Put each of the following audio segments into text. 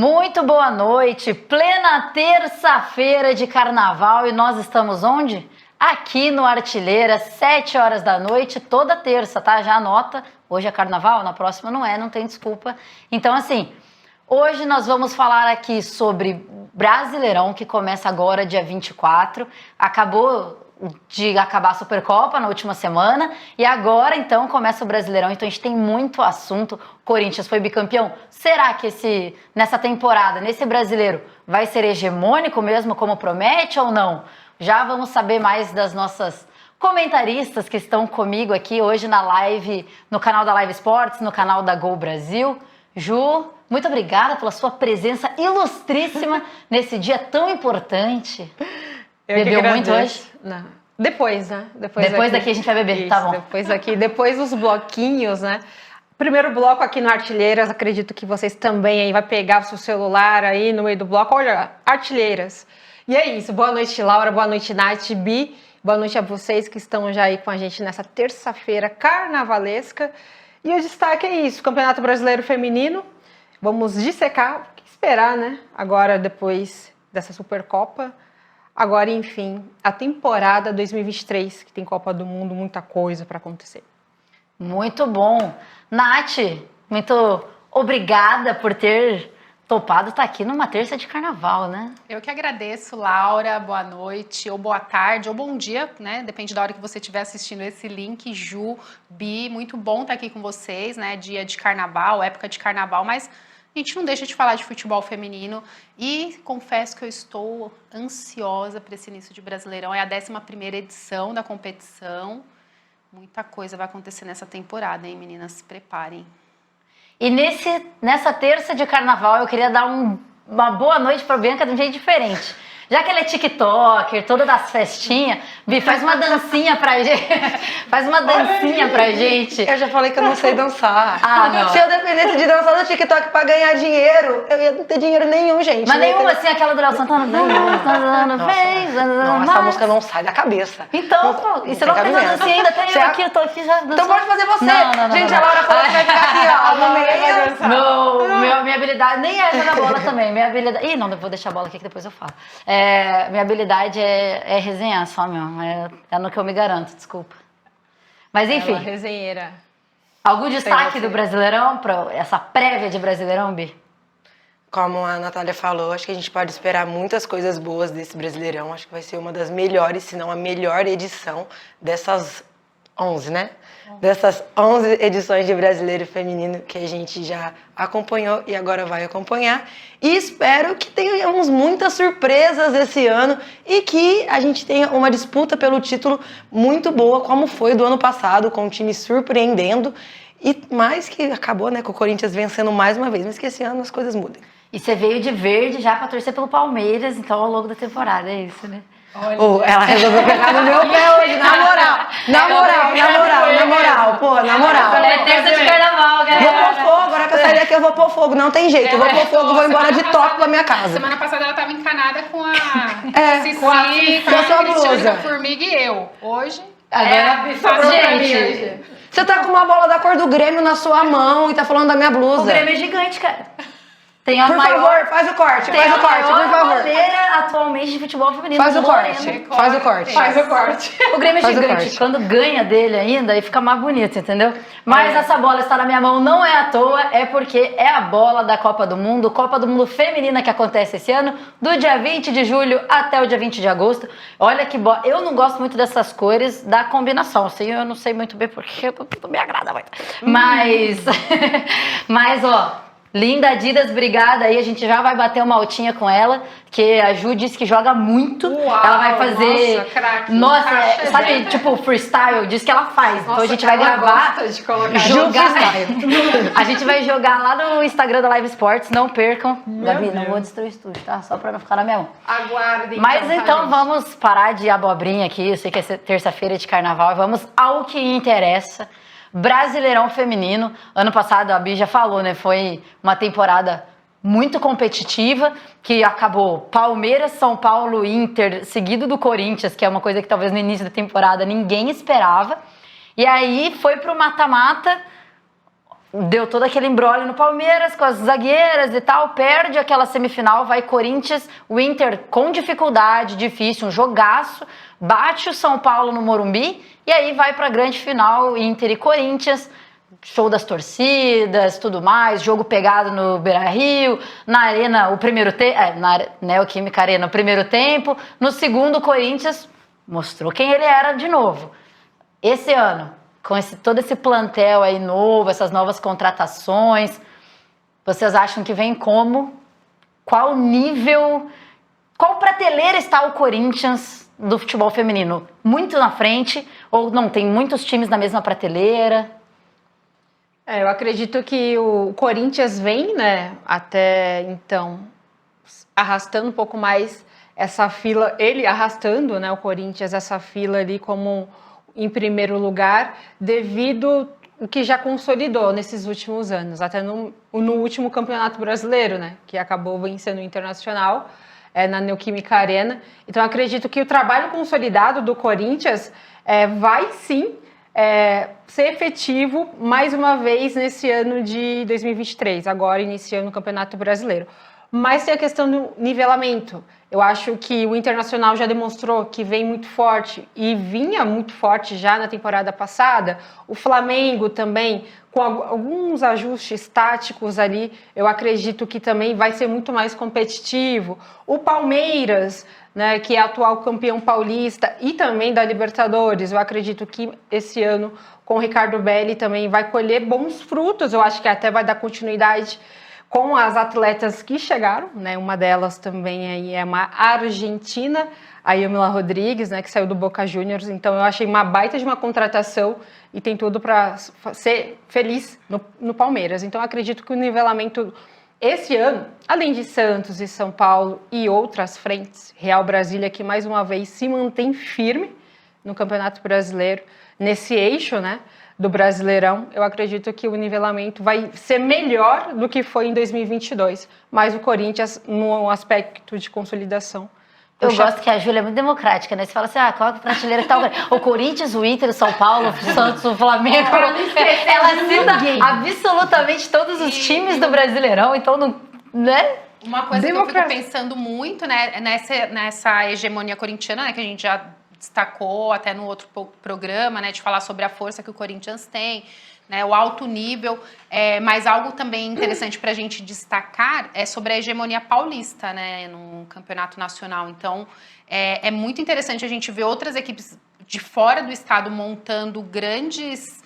Muito boa noite, plena terça-feira de carnaval e nós estamos onde? Aqui no Artilheiras, 7 horas da noite, toda terça, tá? Já anota, hoje é carnaval, na próxima não é, não tem desculpa. Então assim, hoje nós vamos falar aqui sobre Brasileirão, que começa agora dia 24, acabou de acabar a Supercopa na última semana e agora então começa o Brasileirão, então a gente tem muito assunto. Corinthians foi bicampeão, será que nessa temporada, nesse Brasileiro, vai ser hegemônico mesmo como promete ou não? Já vamos saber mais das nossas comentaristas que estão comigo aqui hoje na live, no canal da Live Sports, no canal da Gol Brasil. Ju, muito obrigada pela sua presença ilustríssima nesse dia tão importante. Bebeu muito hoje? Não. Depois, né? Depois daqui a gente vai beber, isso, tá bom. Depois dos bloquinhos, né? Primeiro bloco aqui no Artilheiras, acredito que vocês também aí vai pegar o seu celular aí no meio do bloco. Olha, Artilheiras. E é isso, boa noite Laura, boa noite Nath, Bi, boa noite a vocês que estão já aí com a gente nessa terça-feira carnavalesca. E o destaque é isso, Campeonato Brasileiro Feminino, vamos dissecar, o que esperar, né? Agora, depois dessa Supercopa. Agora, enfim, a temporada 2023, que tem Copa do Mundo, muita coisa para acontecer. Muito bom. Nath, muito obrigada por ter topado estar aqui numa terça de carnaval, né? Eu que agradeço, Laura. Boa noite, ou boa tarde, ou bom dia, né? Depende da hora que você estiver assistindo esse link. Ju, Bi, muito bom estar aqui com vocês, né? Dia de carnaval, época de carnaval, mas a gente não deixa de falar de futebol feminino e confesso que eu estou ansiosa para esse início de Brasileirão. É a 11ª edição da competição. Muita coisa vai acontecer nessa temporada, hein, meninas? Se preparem. E nessa terça de carnaval eu queria dar uma boa noite para a Bianca de um jeito diferente. Já que ela é tiktoker, toda das festinhas, Bi, faz uma dancinha pra gente. Faz uma dancinha pra gente. Eu já falei que eu não sei dançar. Ah, não. Se eu dependesse de dançar no TikTok pra ganhar dinheiro, eu ia não ter dinheiro nenhum, gente. Mas nenhuma, assim, aquela do Léo Santana. Não, essa música não sai da cabeça. Então, pô, e você não fez a dancinha ainda, até eu aqui, eu tô aqui já dançando. Então pode fazer você. Não, gente, a Laura falou que vai ficar aqui, ó, no meio. Minha habilidade, nem é jogar bola também. Minha habilidade. Ih, não, eu vou deixar a bola aqui que depois eu falo. Minha habilidade é resenhar só mesmo. É no que eu me garanto, desculpa. Mas enfim. Ela, resenheira. Algum destaque do Brasileirão para essa prévia de Brasileirão, Bi? Como a Natália falou, acho que a gente pode esperar muitas coisas boas desse Brasileirão. Acho que vai ser uma das melhores, se não a melhor edição dessas 11, né? Dessas 11 edições de Brasileiro Feminino que a gente já acompanhou e agora vai acompanhar. E espero que tenhamos muitas surpresas esse ano e que a gente tenha uma disputa pelo título muito boa, como foi do ano passado, com o time surpreendendo. E mais que acabou, né, com o Corinthians vencendo mais uma vez, mas que esse ano as coisas mudem. E você veio de verde já para torcer pelo Palmeiras, então ao longo da temporada, é isso, né? Ela resolveu pegar no meu pé hoje, na moral. Pô, na moral. É terça de carnaval, galera. Vou pôr fogo, agora que eu saí daqui eu vou pôr fogo, não tem jeito. Eu vou pôr fogo, vou embora de top pra minha casa. Semana passada ela estava encanada com a Cici, com a sua blusa. a Formiga e eu. Hoje, Gente, você tá com uma bola da cor do Grêmio na sua mão e tá falando da minha blusa. o Grêmio é gigante, cara. Tem a Por maior, favor, faz o corte, tem a por maior favor. bandeira atualmente de futebol feminino. Faz o corte, Lorena. faz o corte. Faz o corte. O Grêmio é Faz o gigante. corte. Quando ganha dele ainda, aí fica mais bonito, entendeu? Mas essa bola está na minha mão não é à toa, é porque é a bola da Copa do Mundo Feminina que acontece esse ano, do dia 20 de julho até o dia 20 de agosto. Olha que bola. Eu não gosto muito dessas cores da combinação, assim, eu não sei muito bem porque não me agrada muito. Mas, ó, linda Adidas, obrigada aí, a gente já vai bater uma altinha com ela, que a Ju disse que joga muito. Uau, ela vai fazer, nossa, craque. nossa, Caixa sabe, bem. tipo freestyle, diz que ela faz. Então a gente vai ela gravar, gosta de colocar jogar, a gente vai jogar lá no Instagram da Live Sports, não percam. Gabi, não vou destruir o estúdio, tá? Só pra não ficar na minha mão. aguardem. Mas então gente? vamos parar de abobrinha aqui, eu sei que é terça-feira de carnaval, e vamos ao que interessa. Brasileirão Feminino, ano passado a Bi já falou, né? Foi uma temporada muito competitiva, que acabou Palmeiras, São Paulo, Inter, seguido do Corinthians, que é uma coisa que talvez no início da temporada ninguém esperava. E aí foi pro mata-mata, deu todo aquele imbróglio no Palmeiras com as zagueiras e tal, perde aquela semifinal, vai Corinthians, o Inter com dificuldade, difícil, um jogaço, bate o São Paulo no Morumbi e aí vai para a grande final, Inter e Corinthians, show das torcidas, tudo mais, jogo pegado no Beira-Rio, na Arena, o primeiro tempo, na Neoquímica Arena, o primeiro tempo, no segundo o Corinthians mostrou quem ele era de novo. Esse ano, com todo esse plantel aí novo, essas novas contratações, vocês acham que vem como? Qual nível, qual prateleira está o Corinthians do futebol feminino? Muito na frente ou não, tem muitos times na mesma prateleira? Eu acredito que o Corinthians vem, né, até então, arrastando um pouco mais essa fila, ele arrastando, né, o Corinthians, essa fila ali como em primeiro lugar, devido o que já consolidou nesses últimos anos, até no último Campeonato Brasileiro, né, que acabou vencendo o Internacional, na Neoquímica Arena. Então, acredito que o trabalho consolidado do Corinthians vai sim ser efetivo mais uma vez nesse ano de 2023, agora iniciando o Campeonato Brasileiro. Mas tem a questão do nivelamento. Eu acho que o Internacional já demonstrou que vem muito forte e vinha muito forte já na temporada passada. O Flamengo também, com alguns ajustes táticos ali, eu acredito que também vai ser muito mais competitivo. O Palmeiras, né, que é atual campeão paulista e também da Libertadores, eu acredito que esse ano com o Ricardo Belli também vai colher bons frutos. Eu acho que até vai dar continuidade com as atletas que chegaram, né? Uma delas também aí é uma argentina, a Yamila Rodrigues, né? Que saiu do Boca Juniors. Então eu achei uma baita de uma contratação e tem tudo para ser feliz no Palmeiras. Então eu acredito que o nivelamento esse ano, além de Santos e São Paulo e outras frentes, Real Brasília que mais uma vez se mantém firme no Campeonato Brasileiro, nesse eixo, né? Do Brasileirão, eu acredito que o nivelamento vai ser melhor do que foi em 2022, mas o Corinthians, no aspecto de consolidação. Eu gosto que a Júlia é muito democrática, né? Você fala assim, qual que prateleira que tá o Corinthians, o Inter, o São Paulo, o Santos, o Flamengo. Ela cita absolutamente todos os times do Brasileirão, então, né? Uma coisa que eu fico pensando muito, né, nessa hegemonia corintiana, né, que a gente já destacou até no outro programa, né, de falar sobre a força que o Corinthians tem, né, o alto nível, mas algo também interessante para a gente destacar é sobre a hegemonia paulista, né, no campeonato nacional. Então, é muito interessante a gente ver outras equipes de fora do estado montando grandes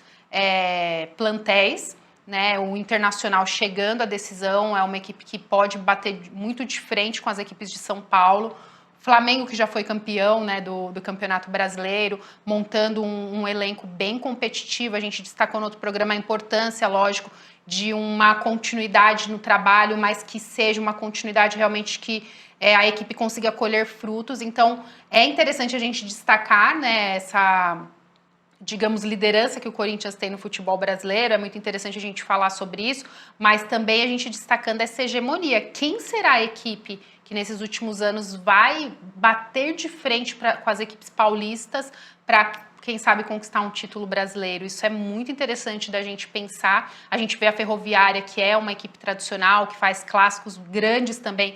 plantéis, né, o Internacional chegando à decisão, é uma equipe que pode bater muito de frente com as equipes de São Paulo. Flamengo, que já foi campeão, né, do Campeonato Brasileiro, montando um elenco bem competitivo. A gente destacou no outro programa a importância, lógico, de uma continuidade no trabalho, mas que seja uma continuidade realmente que a equipe consiga colher frutos. Então, é interessante a gente destacar, né, essa, digamos, liderança que o Corinthians tem no futebol brasileiro. É muito interessante a gente falar sobre isso, mas também a gente destacando essa hegemonia. Quem será a equipe que nesses últimos anos vai bater de frente com as equipes paulistas para, quem sabe, conquistar um título brasileiro? Isso é muito interessante da gente pensar. A gente vê a Ferroviária, que é uma equipe tradicional, que faz clássicos grandes também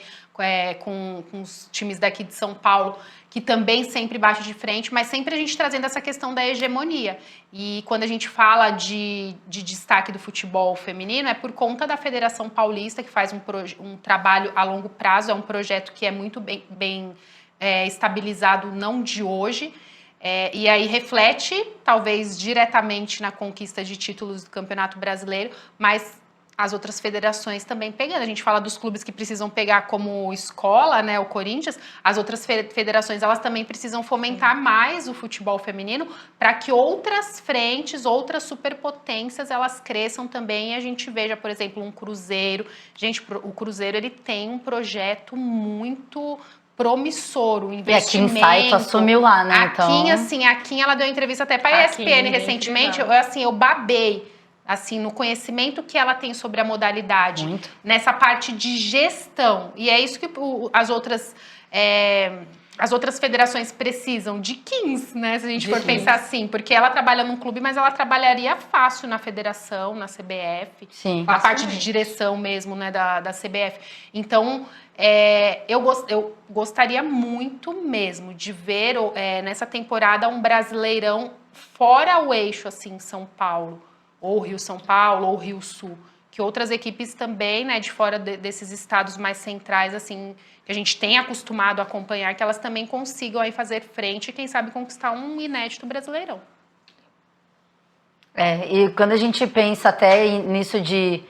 com os times daqui de São Paulo, que também sempre bate de frente, mas sempre a gente trazendo essa questão da hegemonia. E quando a gente fala de destaque do futebol feminino, é por conta da Federação Paulista, que faz um trabalho a longo prazo, é um projeto que é muito bem estabilizado, não de hoje, e aí reflete, talvez, diretamente na conquista de títulos do Campeonato Brasileiro, mas as outras federações também pegando. A gente fala dos clubes que precisam pegar como escola, né, o Corinthians, as outras federações, elas também precisam fomentar mais o futebol feminino para que outras frentes, outras superpotências, elas cresçam também e a gente veja, por exemplo, um Cruzeiro. Gente, o Cruzeiro, ele tem um projeto muito promissor, o investimento. E a Kim Saito assumiu lá, né? A Kim, ela deu entrevista até para a ESPN recentemente, eu babei, assim, no conhecimento que ela tem sobre a modalidade, nessa parte de gestão. E é isso que as outras as outras federações precisam de 15, né? Se a gente De for 15. pensar assim, porque ela trabalha num clube, mas ela trabalharia fácil na federação, na CBF, Sim. a parte de Facilmente. direção mesmo, né, da CBF. Então, eu gostaria muito mesmo de ver nessa temporada um Brasileirão fora o eixo, assim, São Paulo, ou Rio-São Paulo, ou Rio-Sul. Que outras equipes também, né, de fora desses estados mais centrais, assim, que a gente tem acostumado a acompanhar, que elas também consigam aí fazer frente e, quem sabe, conquistar um inédito Brasileirão. E quando a gente pensa até nisso de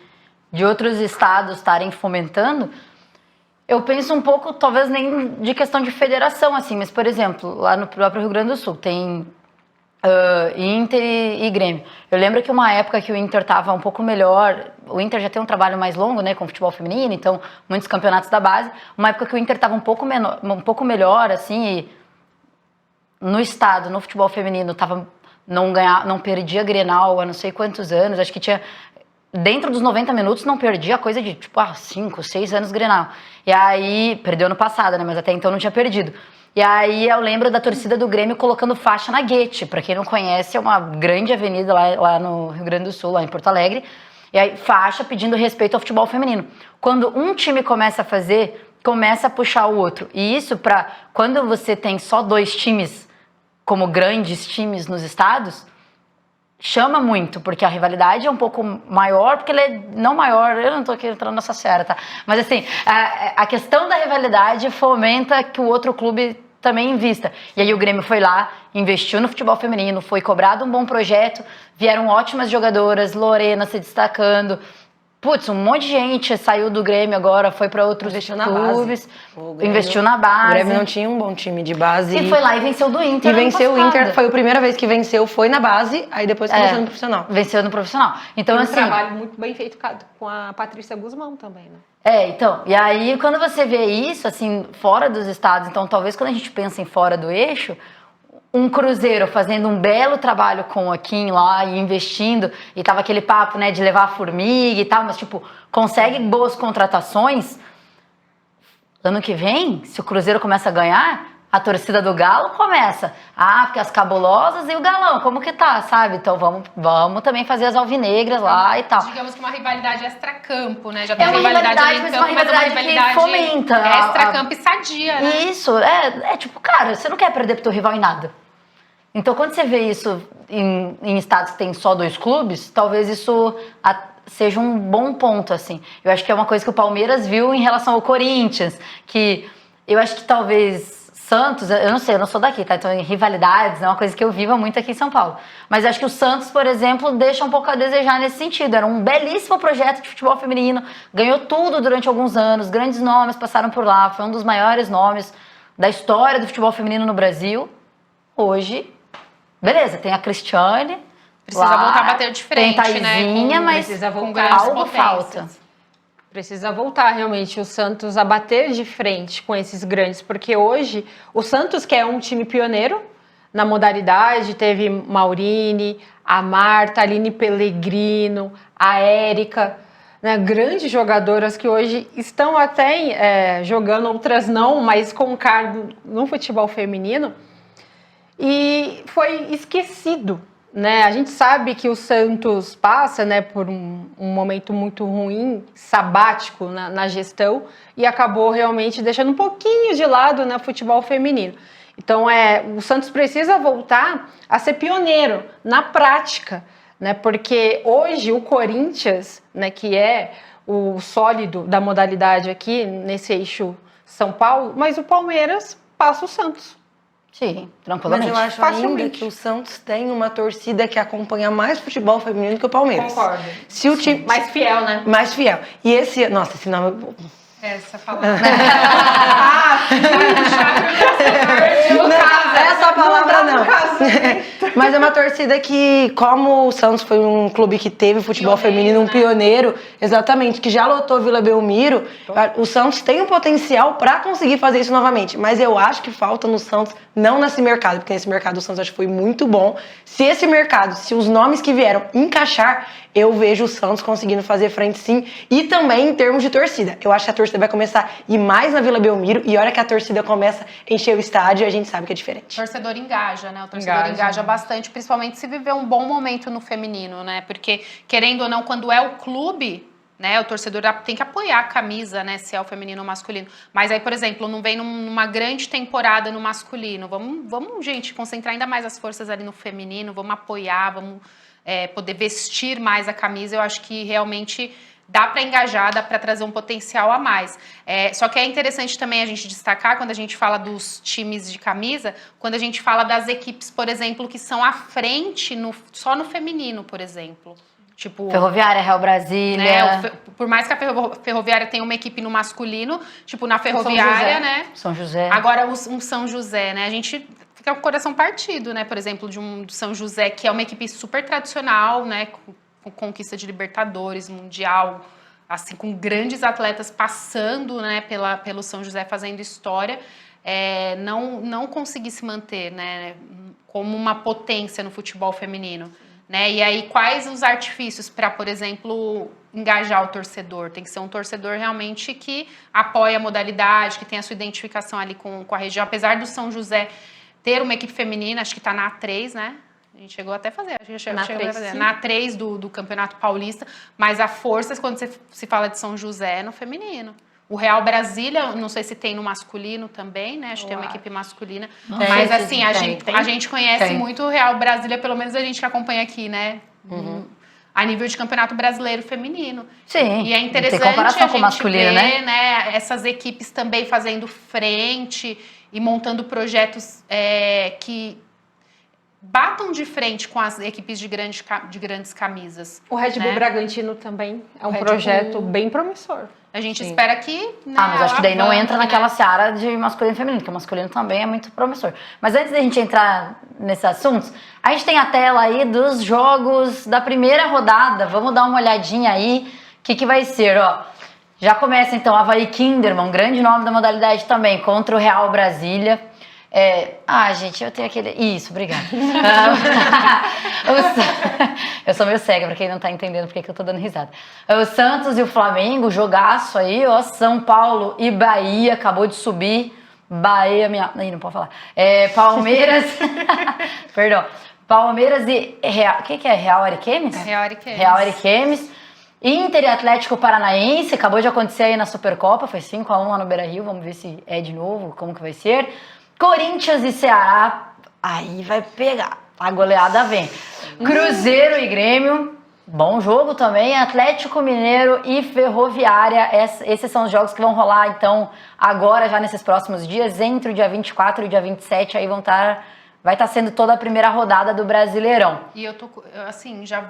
outros estados estarem fomentando, eu penso um pouco, talvez nem de questão de federação, assim, mas, por exemplo, lá no próprio Rio Grande do Sul, tem Inter e Grêmio. Eu lembro que uma época que o Inter estava um pouco melhor, o Inter já tem um trabalho mais longo, né, com futebol feminino, então muitos campeonatos da base, uma época que o Inter estava um pouco melhor, assim, e no estado, no futebol feminino, não perdia Grenal há não sei quantos anos, acho que tinha, dentro dos 90 minutos, não perdia coisa de, 5, 6 anos Grenal. E aí, perdeu ano passado, né, mas até então não tinha perdido. E aí eu lembro da torcida do Grêmio colocando faixa na Guete. Pra quem não conhece, é uma grande avenida lá no Rio Grande do Sul, lá em Porto Alegre. E aí faixa pedindo respeito ao futebol feminino. Quando um time começa a fazer, começa a puxar o outro. E isso quando você tem só 2 times como grandes times nos estados, chama muito, porque a rivalidade é um pouco maior, porque ele é não maior, eu não tô aqui entrando nessa seara, tá? Mas assim, a questão da rivalidade fomenta que o outro clube também invista. E aí o Grêmio foi lá, investiu no futebol feminino, foi cobrado um bom projeto, vieram ótimas jogadoras, Lorena se destacando. Putz, um monte de gente saiu do Grêmio agora, foi para outros clubes, investiu na base. O Grêmio não tinha um bom time de base. E foi lá e venceu do Inter. E venceu o Inter, foi a primeira vez que venceu, foi na base, aí depois que venceu no profissional. Venceu no profissional. Então, Tem um assim, trabalho muito bem feito com a Patrícia Guzmão também, né? então, e aí quando você vê isso, assim, fora dos estados, então talvez quando a gente pensa em fora do eixo, um Cruzeiro fazendo um belo trabalho com o Kim lá e investindo, e tava aquele papo, né, de levar a formiga e tal, mas tipo, consegue boas contratações, ano que vem, se o Cruzeiro começa a ganhar, a torcida do Galo começa, porque as cabulosas e o Galão, como que tá, sabe? Então vamos também fazer as alvinegras lá e tal. Digamos que uma rivalidade extra-campo, né? Já tem É uma rivalidade, ali em mas campo, uma rivalidade que fomenta. Extra-campo e sadia, né? Isso, tipo, cara, você não quer perder pro teu rival em nada. Então, quando você vê isso em estados que tem só 2 clubes, talvez isso seja um bom ponto, assim. Eu acho que é uma coisa que o Palmeiras viu em relação ao Corinthians, que eu acho que talvez Santos, eu não sei, eu não sou daqui, tá? Então, em rivalidades, é uma coisa que eu vivo muito aqui em São Paulo. Mas acho que o Santos, por exemplo, deixa um pouco a desejar nesse sentido. Era um belíssimo projeto de futebol feminino, ganhou tudo durante alguns anos, grandes nomes passaram por lá, foi um dos maiores nomes da história do futebol feminino no Brasil. Hoje, beleza, tem a Cristiane. Precisa voltar a bater de frente, tem Taizinha, né? mas precisa com voltar. grandes algo potências. falta. Precisa voltar realmente o Santos a bater de frente com esses grandes, porque hoje o Santos, que é um time pioneiro na modalidade, teve Maurine, a Marta, a Aline Pellegrino, a Érica, né, grandes jogadoras que hoje estão até jogando, outras não, mas com cargo no futebol feminino, e foi esquecido. Né? A gente sabe que o Santos passa, né, por um momento muito ruim, sabático na gestão, e acabou realmente deixando um pouquinho de lado no futebol feminino. Então, o Santos precisa voltar a ser pioneiro na prática, né? Porque hoje o Corinthians, né, que é o sólido da modalidade aqui, nesse eixo São Paulo, mas o Palmeiras passa o Santos. Sim, Mas tranquilamente. eu acho ainda Facilmente. que o Santos tem uma torcida que acompanha mais futebol feminino que o Palmeiras. Concordo. Se o time... Mais fiel, né? Mais fiel. E esse... Nossa, esse nome... Essa falando. Não, essa palavra não. Mas é uma torcida que, como o Santos foi um clube que teve futebol feminino, um pioneiro, exatamente, que já lotou Vila Belmiro, o Santos tem um potencial para conseguir fazer isso novamente. Mas eu acho que falta no Santos, não nesse mercado, porque nesse mercado o Santos acho que foi muito bom. Se esse mercado, se os nomes que vieram encaixar, eu vejo o Santos conseguindo fazer frente sim. E também em termos de torcida. Eu acho que a torcida torcida vai começar a ir mais na Vila Belmiro e a hora que a torcida começa a encher o estádio, a gente sabe que é diferente. O torcedor engaja, né? O torcedor engaja bastante, principalmente se viver um bom momento no feminino, né? Porque, querendo ou não, quando é o clube, né? O torcedor tem que apoiar a camisa, né? Se é o feminino ou masculino. Mas aí, por exemplo, não vem numa grande temporada no masculino. Vamos, gente, concentrar ainda mais as forças ali no feminino, vamos apoiar, vamos poder vestir mais a camisa. Eu acho que realmente dá para engajar, dá para trazer um potencial a mais. Só que é interessante também a gente destacar, quando a gente fala dos times de camisa, quando a gente fala das equipes, por exemplo, que são à frente só no feminino, por exemplo. Tipo, Ferroviária, Real Brasília. né, por mais que a Ferroviária tenha uma equipe no masculino, tipo, na Ferroviária, né? São José. Agora, um São José, né? A gente fica com o coração partido, né? Por exemplo, do São José, que é uma equipe super tradicional, né? Com conquista de Libertadores, Mundial, assim, com grandes atletas passando, né? Pelo São José, fazendo história. Não conseguir se manter, né? Como uma potência no futebol feminino. Né? E aí, quais os artifícios para, por exemplo, engajar o torcedor? Tem que ser um torcedor realmente que apoia a modalidade, que tem a sua identificação ali com a região. Apesar do São José ter uma equipe feminina, acho que está na A3, né? A gente chegou até a fazer, na A3 do Campeonato Paulista, mas a força, quando se fala de São José, é no feminino. O Real Brasília, não sei se tem no masculino também, né? Acho que tem uma equipe masculina. Mas assim, a gente conhece muito o Real Brasília, pelo menos a gente que acompanha aqui, né? A nível de campeonato brasileiro feminino. Sim. E é interessante tem comparação a com gente o masculino, ver, né? Essas equipes também fazendo frente e montando projetos que batam de frente com as equipes de grandes camisas. O Red Bull né? Bragantino também é um Red projeto Bull. bem promissor. A gente espera que... Né, Mas acho que daí não entra né? naquela seara de masculino e feminino, porque o masculino também é muito promissor. Mas antes da gente entrar nesses assuntos, a gente tem a tela aí dos jogos da primeira rodada. Vamos dar uma olhadinha aí, o que vai ser, ó. Já começa então Avaí Kinderman, grande nome da modalidade também, contra o Real Brasília. Gente, eu tenho aquele... Isso, obrigada. Eu sou meio cega, pra quem não tá entendendo porque que eu tô dando risada. O Santos e o Flamengo, jogaço aí, ó. São Paulo e Bahia, acabou de subir. Bahia, Ih, não pode falar. Palmeiras... Perdão. Palmeiras e... O que é? Real Ariquemes? Real Ariquemes. Real Ariquemes. Inter e Atlético Paranaense, acabou de acontecer aí na Supercopa, foi 5-1 lá no Beira-Rio, vamos ver se é de novo, como que vai ser. Corinthians e Ceará, aí vai pegar, a goleada vem. Cruzeiro e Grêmio, bom jogo também. Atlético Mineiro e Ferroviária, esses são os jogos que vão rolar então agora, já nesses próximos dias, entre o dia 24 e o dia 27, aí vai estar sendo toda a primeira rodada do Brasileirão. E eu tô, assim, já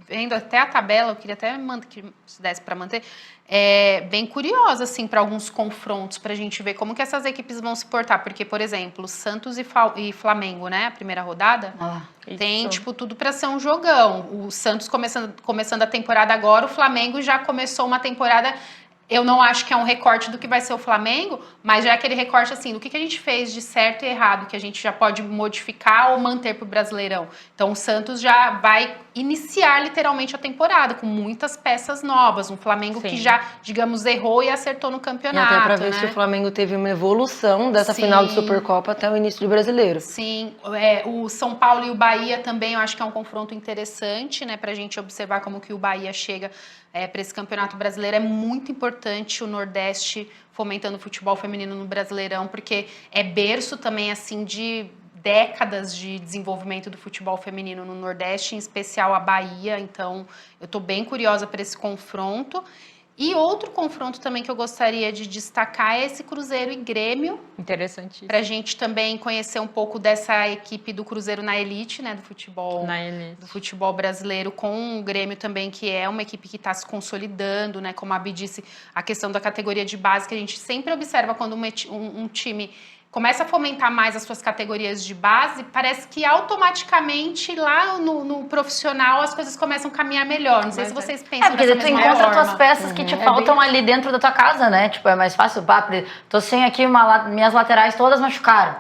vendo até a tabela, eu queria até que se desse para manter, bem curiosa, assim, para alguns confrontos, para a gente ver como que essas equipes vão se portar, porque, por exemplo, Santos e Flamengo, né, a primeira rodada, tem, tipo, tudo para ser um jogão. O Santos começando a temporada agora, o Flamengo já começou uma temporada... Eu não acho que é um recorte do que vai ser o Flamengo, mas já é aquele recorte assim, do que a gente fez de certo e errado, que a gente já pode modificar ou manter para o Brasileirão. Então o Santos já vai iniciar literalmente a temporada com muitas peças novas. Um Flamengo que já, digamos, errou e acertou no campeonato. E até para ver se o Flamengo teve uma evolução dessa final de Supercopa até o início do Brasileiro. Sim, o São Paulo e o Bahia também eu acho que é um confronto interessante, né, para a gente observar como que o Bahia chega para esse campeonato brasileiro. É muito importante o Nordeste fomentando o futebol feminino no Brasileirão, porque é berço também assim de décadas de desenvolvimento do futebol feminino no Nordeste, em especial a Bahia. Então eu estou bem curiosa para esse confronto. E outro confronto também que eu gostaria de destacar é esse Cruzeiro e Grêmio. Interessantíssimo. Para a gente também conhecer um pouco dessa equipe do Cruzeiro na elite, né, do futebol brasileiro, com o Grêmio também, que é uma equipe que está se consolidando, né, como a Bi disse, a questão da categoria de base, que a gente sempre observa quando um time começa a fomentar mais as suas categorias de base, parece que automaticamente lá no profissional as coisas começam a caminhar melhor. Não sei se vocês pensam porque tu encontra tuas peças que te faltam ali dentro da tua casa, né? Tipo, é mais fácil. Tô sem aqui, minhas laterais todas machucaram.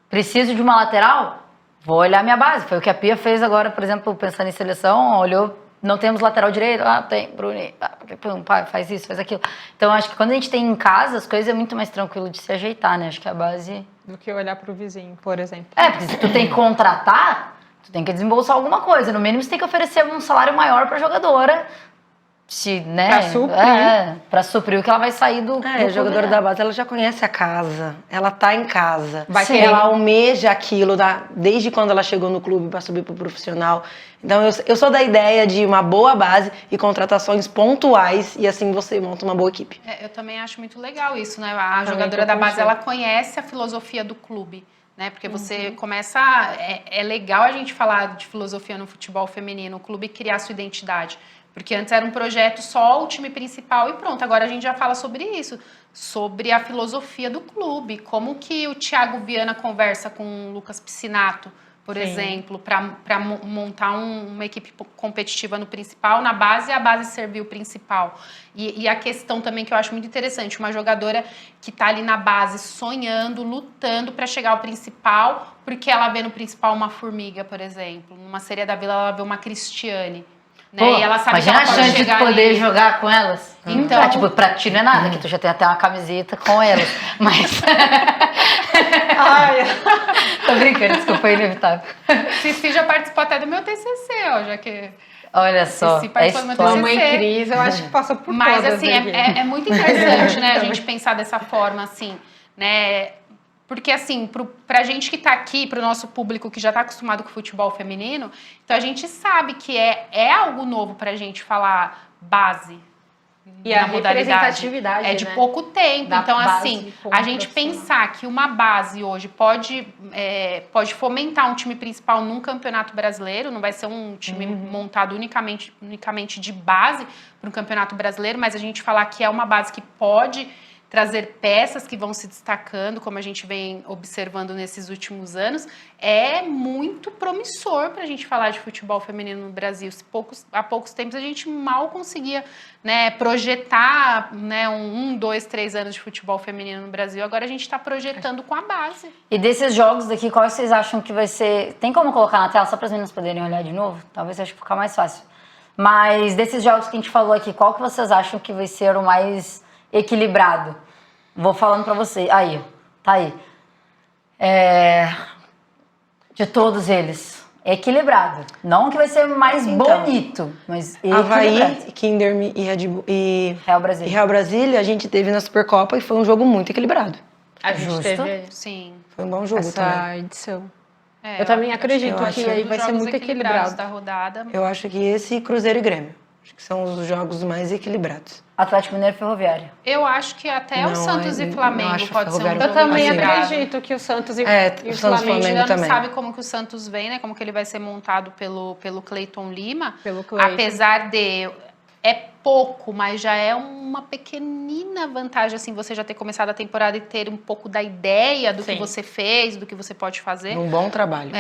Preciso de uma lateral? Vou olhar minha base. Foi o que a Pia fez agora, por exemplo, pensando em seleção, olhou não temos lateral direito, tem, Bruni, pai, faz isso, faz aquilo. Então, acho que quando a gente tem em casa, as coisas é muito mais tranquilo de se ajeitar, né? Acho que a base... Do que olhar pro vizinho, por exemplo. Porque se tu tem que contratar, tu tem que desembolsar alguma coisa. No mínimo, você tem que oferecer um salário maior pra jogadora, né? Pra suprir. Pra suprir o que ela vai sair do A clube, jogadora né? da base, ela já conhece a casa, ela tá em casa. Vai Sim. Ela almeja aquilo desde quando ela chegou no clube para subir pro profissional. Então, eu sou da ideia de uma boa base e contratações pontuais, e assim você monta uma boa equipe. Eu também acho muito legal isso, né? A Também jogadora da base, concordo. ela conhece a filosofia do clube, né? Porque você começa... É legal a gente falar de filosofia no futebol feminino, o clube criar sua identidade. Porque antes era um projeto só o time principal e pronto. Agora a gente já fala sobre isso, sobre a filosofia do clube. Como que o Thiago Viana conversa com o Lucas Piscinato, por Sim. exemplo, para montar uma equipe competitiva no principal, na base, a base serviu o principal. E a questão também que eu acho muito interessante, uma jogadora que está ali na base sonhando, lutando para chegar ao principal, porque ela vê no principal uma formiga, por exemplo. Numa Serie da Vila, ela vê uma Cristiane. Né? Pô, E ela sabe que imagina ela a pode chance de tu chegar poder ali. jogar com elas. Então- Tipo, pra ti não é nada, que tu já tem até uma camiseta com elas. Mas... Ai, Tô brincando, desculpa, é inevitável. Cici já participou até do meu TCC, ó, já que... Olha só, Cici é participou do meu história. TCC. mamãe Cris, eu acho que passou por Mas todas assim, aqui. é muito interessante, né, a gente pensar dessa forma, assim, né? Porque assim, pra gente que tá aqui, pro nosso público que já tá acostumado com o futebol feminino, então a gente sabe que é algo novo pra gente falar base. E a na modalidade. representatividade, É de né? pouco tempo. Da Então, base assim, como a gente profissional. pensar que uma base hoje pode fomentar um time principal num campeonato brasileiro, não vai ser um time montado unicamente de base para um campeonato brasileiro, mas a gente falar que é uma base que pode trazer peças que vão se destacando, como a gente vem observando nesses últimos anos, é muito promissor para a gente falar de futebol feminino no Brasil. Há poucos tempos a gente mal conseguia, né, projetar, né, 2, 3 anos de futebol feminino no Brasil. Agora a gente está projetando com a base. E desses jogos daqui, quais vocês acham que vai ser... Tem como colocar na tela, só para as meninas poderem olhar de novo? Talvez acho que ficar mais fácil. Mas desses jogos que a gente falou aqui, qual que vocês acham que vai ser o mais equilibrado? Vou falando para você. Aí, tá aí. De todos eles. Equilibrado. Não que vai ser mais Então, bonito, mas Avaí, equilibrado. Kinder e Red Bull e Real Brasil. Real Brasília, a gente teve na Supercopa e foi um jogo muito equilibrado. A gente Justo. teve Sim. Foi um bom jogo também. essa edição. É, Eu também acho acredito que que aí dos vai ser jogos muito equilibrados equilibrado. da rodada. Eu acho que esse e Cruzeiro e Grêmio. Acho que são os jogos mais equilibrados. Atlético Mineiro e Ferroviária. Eu acho que até o Não, Santos eu e não Flamengo acho pode ser um Ferroviária jogo Eu também equilibrado. acredito que o Santos e, É, e o o Santos A Flamengo gente Flamengo ainda não também. sabe como que o Santos vem, né? Como que ele vai ser montado pelo Cleiton Lima. Pelo Cleiton. Apesar de... É pouco, mas já é uma pequenina vantagem, assim, você já ter começado a temporada e ter um pouco da ideia do que Sim. você fez, do que você pode fazer. Um bom trabalho.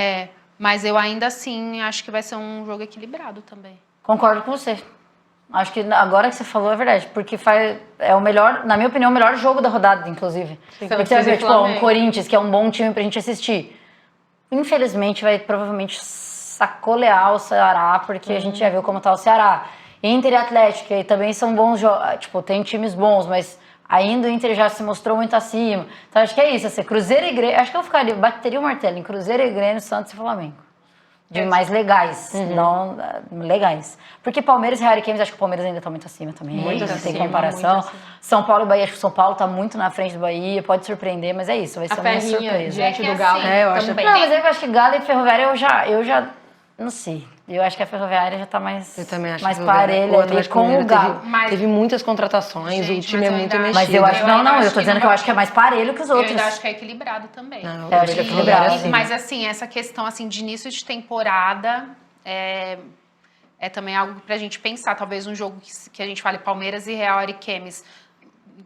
Mas eu ainda assim acho que vai ser um jogo equilibrado também. Concordo com você. Acho que agora que você falou é verdade, porque é o melhor, na minha opinião, o melhor jogo da rodada, inclusive. Porque Santos você vai e ver, tipo, ó, um Flamengo. Corinthians, que é um bom time pra gente assistir. Infelizmente, vai provavelmente sacolear o Ceará, porque a gente já viu como tá o Ceará. Inter e Atlético, que aí também são bons jogos, tipo, tem times bons, mas ainda o Inter já se mostrou muito acima. Então acho que é isso, assim, Cruzeiro e Grêmio, acho que eu bateria o martelo em Cruzeiro e Grêmio, Santos e Flamengo. De mais legais, não legais. Porque Palmeiras e Harry Kane, acho que o Palmeiras ainda tá muito acima também. Muito não tem acima, comparação. muito acima. São Paulo e Bahia, acho que o São Paulo tá muito na frente do Bahia, pode surpreender, mas é isso, vai A ser uma ferrinha surpresa. diante É que do Galo assim, eu acho também. Não, mas eu acho que Galo e Ferroviária eu já não sei. Eu acho que a Ferroviária já tá mais, Eu também acho mais que o Ferroviária- parelha o ali Atlético com o Mineiro Galo. Mas- teve muitas contratações, Gente, o time mas é eu muito ainda- mexido. Mas eu acho, Eu não, ainda eu acho tô que dizendo não que eu vai- acho que é mais parelho que os Eu outros. ainda acho que é equilibrado também. Não, Eu acho que é equilibrado, sim. Mas assim, essa questão assim, de início de temporada é também algo pra gente pensar. Talvez um jogo que a gente fale Palmeiras e Real Ariquemes.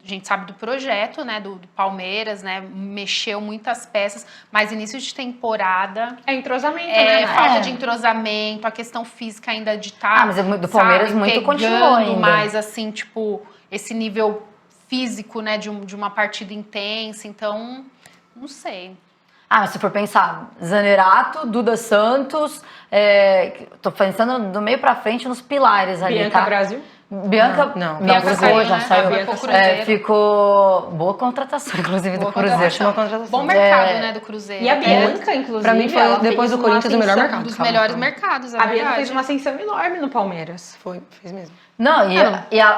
A gente sabe do projeto, né, do Palmeiras, né, mexeu muitas peças, mas início de temporada, É entrosamento, né? falta É. de entrosamento, a questão física ainda de estar, mas do Palmeiras muito continuou ainda. mais assim, tipo, esse nível físico, né, de uma partida intensa, então, não sei. mas se for pensar, Zanerato, Duda Santos, tô pensando do meio pra frente nos pilares ali, Bianca tá? Brasil. Bianca, Não, Bianca Bianca ficou, saiu, já né? saiu. Bianca foi pro Cruzeiro. Ficou boa contratação, inclusive, Boa do Cruzeiro. contratação. Ótima contratação. Bom mercado, né, do Cruzeiro. E a Bianca, inclusive, Pra mim foi, ela depois fez do Corinthians, uma o melhor ascensão. mercado. Um dos Calma, melhores calma. mercados, é A Bianca verdade. fez uma ascensão enorme no Palmeiras. Fez mesmo. Não,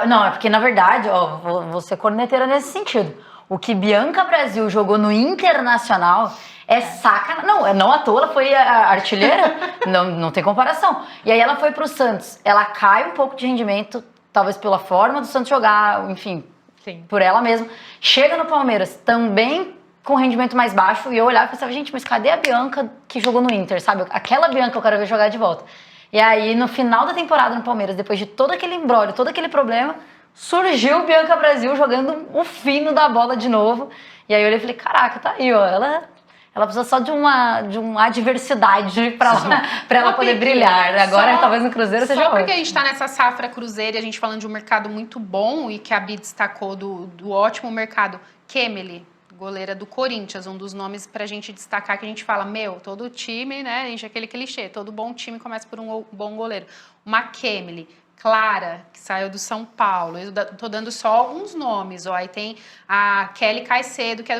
não, é porque na verdade, ó, vou ser corneteira nesse sentido. O que Bianca Brasil jogou no Internacional é sacanagem. Não à toa ela foi a artilheira, não tem comparação. E aí ela foi pro Santos. Ela cai um pouco de rendimento, talvez pela forma do Santos jogar, enfim, Sim. por ela mesma. Chega no Palmeiras também com rendimento mais baixo e eu olhava e pensava, gente, mas cadê a Bianca que jogou no Inter, sabe? Aquela Bianca eu quero ver jogar de volta. E aí, no final da temporada no Palmeiras, depois de todo aquele imbróglio, todo aquele problema, surgiu Bianca Brasil jogando o fino da bola de novo. E aí eu olhei e falei, caraca, tá aí, ó, ela precisa só de uma adversidade pra ela poder brilhar. Agora, talvez no Cruzeiro seja Só porque outra. a gente tá nessa safra Cruzeiro e a gente falando de um mercado muito bom e que a Bi destacou do ótimo mercado. Kemely, goleira do Corinthians, um dos nomes pra gente destacar que a gente fala, todo time, né, a gente aquele clichê, todo bom time começa por um bom goleiro. Uma Kemely, Clara, que saiu do São Paulo, eu tô dando só alguns nomes, ó, aí tem a Kelly Caicedo, que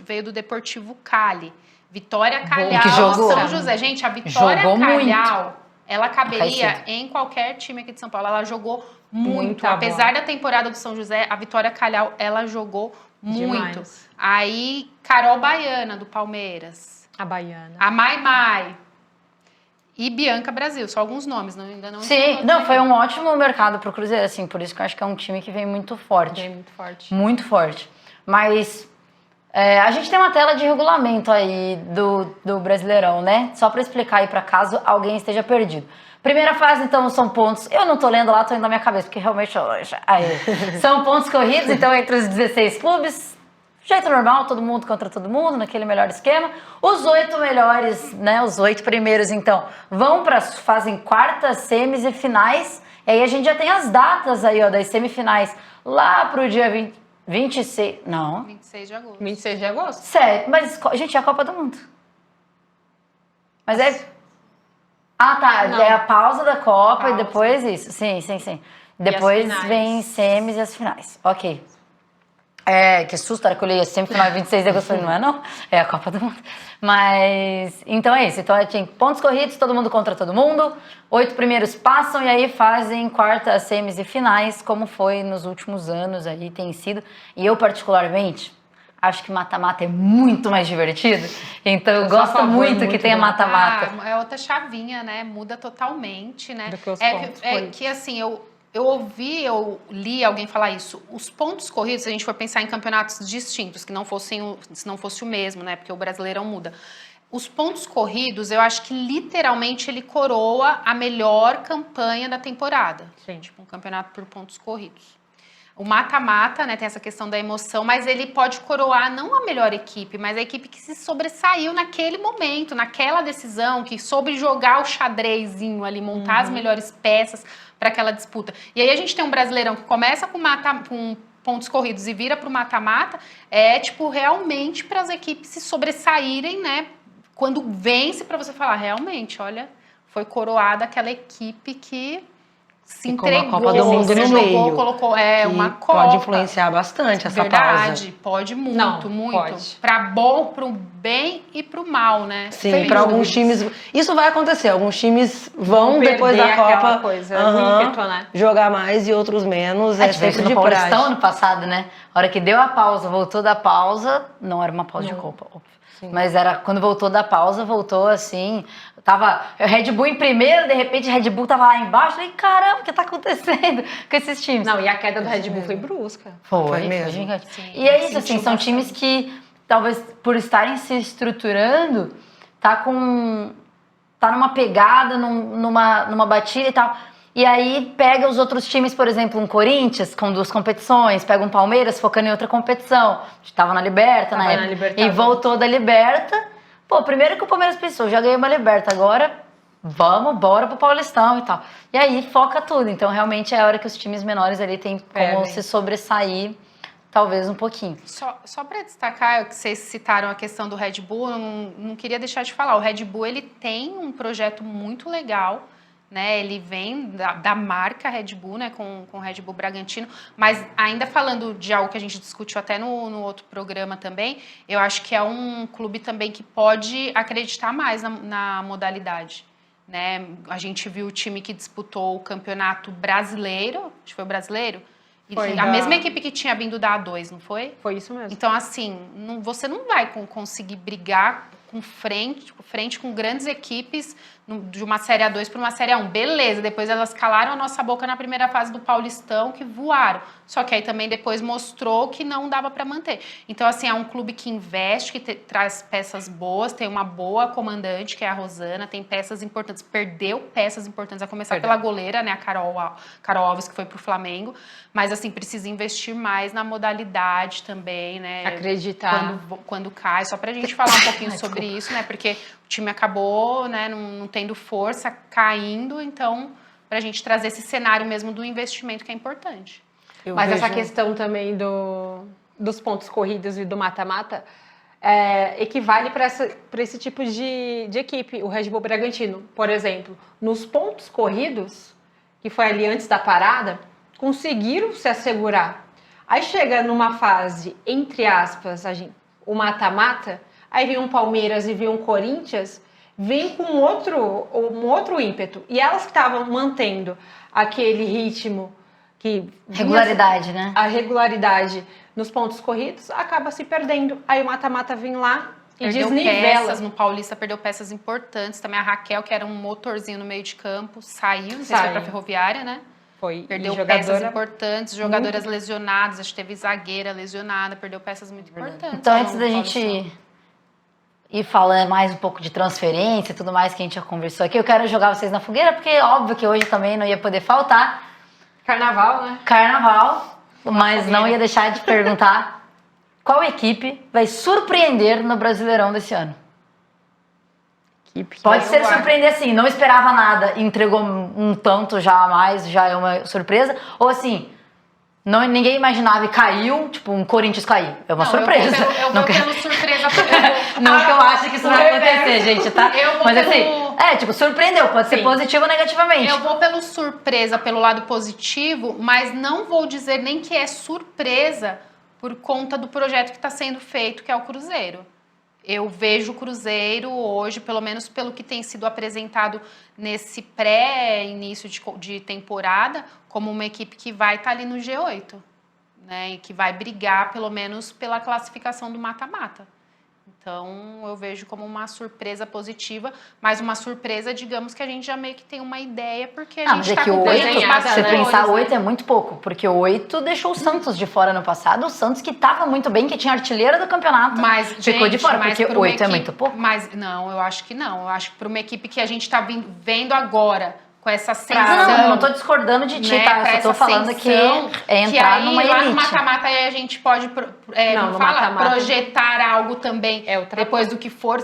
veio do Deportivo Cali, Vitória Calhau, que jogou. São José, gente, a Vitória Jogou Calhau, ela caberia Caicedo. em qualquer time aqui de São Paulo, ela jogou muito, Muito apesar boa. da temporada do São José, a Vitória Calhau, ela jogou muito. Demais. Aí, Carol Baiana, do Palmeiras. A Baiana. A Mai. E Bianca Brasil. Só alguns nomes, ainda não... Sim, não, foi um ótimo mercado pro Cruzeiro, assim, por isso que eu acho que é um time que vem muito forte. Bem muito forte. Muito forte. Mas a gente tem uma tela de regulamento aí do Brasileirão, né? Só pra explicar aí pra caso alguém esteja perdido. Primeira fase, então, são pontos... Eu não tô lendo lá, tô indo na minha cabeça, porque realmente... São pontos corridos, então, entre os 16 clubes... Jeito normal, todo mundo contra todo mundo, naquele melhor esquema. Os 8 melhores, né? Os 8 primeiros, então, fazem quartas, semis e finais. E aí a gente já tem as datas aí, ó, das semifinais. Lá pro dia 26... Não. 26 de agosto. 26 de agosto. Sério, mas, gente, é a Copa do Mundo. Mas é... Ah, tá. Não. É a pausa da Copa Pausa. e depois isso. Sim. Depois finais. vem semis e as finais. Ok. Que susto, era que eu li semifinal 26 de agosto, não é não? É a Copa do Mundo. Mas, então é isso. Então tem pontos corridos, todo mundo contra todo mundo. 8 primeiros passam e aí fazem quartas, semis e finais, como foi nos últimos anos aí, tem sido. E eu, particularmente, acho que mata-mata é muito mais divertido. Então eu sou a gosto favor muito que muito tenha do mata-mata. É outra chavinha, né? Muda totalmente, né? Do que os pontos corridos. Que assim, eu li alguém falar isso. Os pontos corridos, se a gente for pensar em campeonatos distintos, que se não fosse o mesmo, né? Porque o Brasileirão muda. Os pontos corridos, eu acho que literalmente ele coroa a melhor campanha da temporada. Sim. Tipo, um campeonato por pontos corridos. O mata-mata, né, tem essa questão da emoção, mas ele pode coroar não a melhor equipe, mas a equipe que se sobressaiu naquele momento, naquela decisão, que soube jogar o xadrezinho ali, montar as melhores peças para aquela disputa. E aí a gente tem um Brasileirão que começa com pontos corridos e vira para o mata-mata, tipo, realmente para as equipes se sobressaírem, né, quando vence, para você falar, realmente, olha, foi coroada aquela equipe que se E com uma entregou, Copa do Mundo se no jogou, meio, colocou que uma Copa. pode influenciar bastante essa Verdade, pausa. pode muito, Não, muito. pode. Pra bom, pro bem e pro mal, né? Sim, Sem para alguns dúvidas. times... Isso vai acontecer. Alguns times vão, depois perder da aquela Copa, coisa, o ímpeto, né? jogar mais e outros menos. É Tivesse sempre no de Paulistão praxe. no passado, né? A hora que deu a pausa, voltou da pausa, não era uma pausa de Copa, óbvio. Mas era quando voltou da pausa, voltou assim. Tava Red Bull em primeiro, de repente Red Bull tava lá embaixo. Falei, caramba, o que tá acontecendo com esses times? Não, e a queda do Red Bull foi brusca. Foi mesmo. gigante. Sim, E é isso, assim, sentiu são bastante. times que, talvez por estarem se estruturando, tá numa pegada, numa batida e tal. E aí pega os outros times, por exemplo, um Corinthians com 2 competições, pega um Palmeiras focando em outra competição. A gente tava na Liberta Tava na na época. Libertadores. E voltou da Liberta. Pô, primeiro que o Palmeiras pensou, já ganhei uma Liberta, agora bora pro Paulistão e tal. E aí foca tudo. Então realmente é a hora que os times menores ali tem como Perdem. se sobressair. talvez um pouquinho. Só para destacar, que vocês citaram a questão do Red Bull, eu não queria deixar de falar. O Red Bull ele tem um projeto muito legal, né? Ele vem da marca Red Bull, né? Com o Red Bull Bragantino. Mas ainda falando de algo que a gente discutiu até no outro programa também, eu acho que é um clube também que pode acreditar mais na modalidade. Né? A gente viu o time que disputou o campeonato brasileiro, acho que foi o brasileiro, a mesma equipe que tinha vindo da A2, não foi? Foi isso mesmo. Então, assim, você não vai conseguir brigar frente com grandes equipes de uma Série A2 para uma Série A1. Beleza, depois elas calaram a nossa boca na primeira fase do Paulistão, que voaram. Só que aí também depois mostrou que não dava para manter. Então, assim, é um clube que investe, que traz peças boas, tem uma boa comandante, que é a Rosana, tem peças importantes. Perdeu peças importantes, a começar pela goleira, né, a Carol Alves, que foi pro Flamengo. Mas, assim, precisa investir mais na modalidade também, né? Acreditar. Quando cai, só pra gente falar um pouquinho sobre isso, né? Porque o time acabou, né, não tendo força, caindo, então, pra gente trazer esse cenário mesmo do investimento que é importante. Mas essa questão também dos pontos corridos e do mata-mata equivale para esse tipo de equipe. O Red Bull Bragantino, por exemplo, nos pontos corridos, que foi ali antes da parada, conseguiram se assegurar. Aí chega numa fase, entre aspas, o mata-mata, aí vem um Palmeiras e vem um Corinthians, vem com um outro ímpeto. E elas que estavam mantendo aquele ritmo que... Regularidade, né? A regularidade nos pontos corridos acaba se perdendo. Aí o mata-mata vem lá e perdeu desnivela. Peças, no Paulista perdeu peças importantes. Também a Raquel, que era um motorzinho no meio de campo, saiu, não sei se foi pra Ferroviária, né? Perdeu peças importantes, jogadoras lesionadas, acho que teve zagueira lesionada, perdeu peças muito importantes. Então, antes da gente ir falando mais um pouco de transferência e tudo mais que a gente já conversou aqui, eu quero jogar vocês na fogueira, porque óbvio que hoje também não ia poder faltar. Carnaval, né? Carnaval, mas não ia deixar de perguntar qual equipe vai surpreender no Brasileirão desse ano. Pode ser surpreender assim, não esperava nada, entregou um tanto já a mais, já é uma surpresa. Ou assim, ninguém imaginava e caiu, tipo um Corinthians cair. É uma surpresa. Eu vou pelo surpresa. Não que eu acho que isso vai acontecer, gente, tá? Mas assim, surpreendeu, pode ser positivo ou negativamente. Eu vou pelo surpresa, pelo lado positivo, mas não vou dizer nem que é surpresa por conta do projeto que está sendo feito, que é o Cruzeiro. Eu vejo o Cruzeiro hoje, pelo menos pelo que tem sido apresentado nesse pré-início de temporada, como uma equipe que vai estar ali no G8, né? E que vai brigar, pelo menos, pela classificação do mata-mata. Então, eu vejo como uma surpresa positiva, mas uma surpresa, digamos, que a gente já meio que tem uma ideia, porque a gente está com 8, desenhada, você né? pensar 8 é muito pouco, porque o 8 deixou o Santos de fora no passado, o Santos que estava muito bem, que tinha artilheira do campeonato, ficou de fora, porque 8 é muito pouco. Mas não, eu acho que não. Eu acho que para uma equipe que a gente está vendo agora, com essa ascensão... Não, não tô discordando de ti, tá? Eu só tô falando que é entrar numa elite. Lá no mata-mata a gente pode projetar algo também depois do que for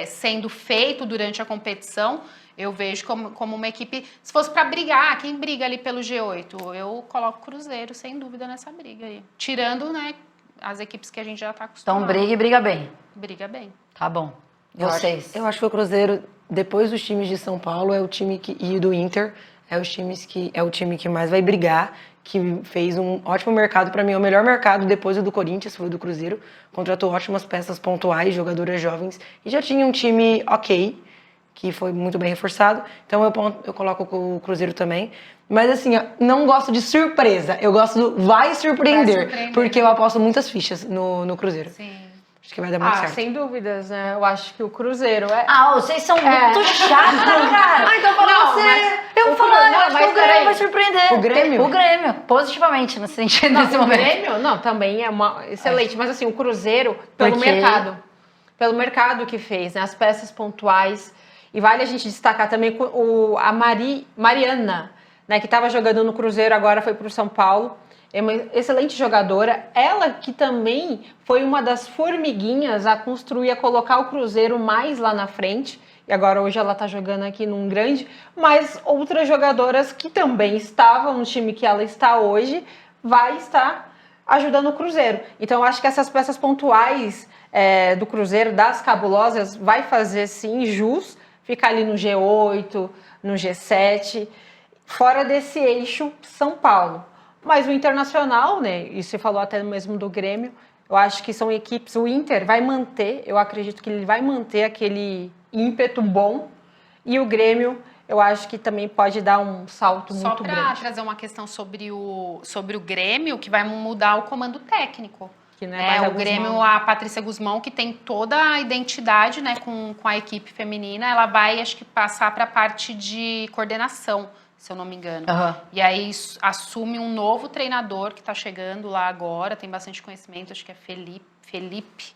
sendo feito durante a competição. Eu vejo como uma equipe... Se fosse para brigar, quem briga ali pelo G8? Eu coloco o Cruzeiro, sem dúvida, nessa briga aí. Tirando, né, as equipes que a gente já tá acostumado. Então briga e briga bem. Briga bem. Tá bom. Vocês? Eu acho que o Cruzeiro, depois dos times de São Paulo, é o time e do Inter, é o time que mais vai brigar, que fez um ótimo mercado. Para mim, é o melhor mercado depois do Corinthians, foi o do Cruzeiro. Contratou ótimas peças pontuais, jogadoras jovens, e já tinha um time ok, que foi muito bem reforçado. Então eu coloco o Cruzeiro também. Mas assim, não gosto de surpresa, eu gosto do vai surpreender. Porque eu aposto muitas fichas no Cruzeiro. Sim. Acho que vai dar muito certo. Sem dúvidas, né? Eu acho que o Cruzeiro vocês são muito chatos, cara. Então falando você. Eu acho que o Grêmio vai surpreender. O Grêmio? O Grêmio, positivamente, nesse sentido, nesse momento. O Grêmio, não, também é uma excelente. Mas assim, o Cruzeiro, pelo mercado que fez, né? As peças pontuais. E vale a gente destacar também a Mariana, né? Que estava jogando no Cruzeiro, agora foi para o São Paulo. É uma excelente jogadora. Ela que também foi uma das formiguinhas a construir, a colocar o Cruzeiro mais lá na frente. E agora hoje ela está jogando aqui num grande. Mas outras jogadoras que também estavam no time que ela está hoje, vai estar ajudando o Cruzeiro. Então, eu acho que essas peças pontuais do Cruzeiro, das cabulosas, vai fazer, sim, jus ficar ali no G8, no G7, fora desse eixo São Paulo. Mas o Internacional, né, e você falou até mesmo do Grêmio, eu acho que são equipes, o Inter vai manter, eu acredito que ele vai manter aquele ímpeto bom, e o Grêmio, eu acho que também pode dar um salto muito grande. Só para trazer uma questão sobre o Grêmio, que vai mudar o comando técnico. Que não é mais o Grêmio, a Patrícia Guzmão, que tem toda a identidade, né, com a equipe feminina, ela vai, acho que, passar para a parte de coordenação, se eu não me engano. E aí assume um novo treinador que está chegando lá agora, tem bastante conhecimento, acho que é Felipe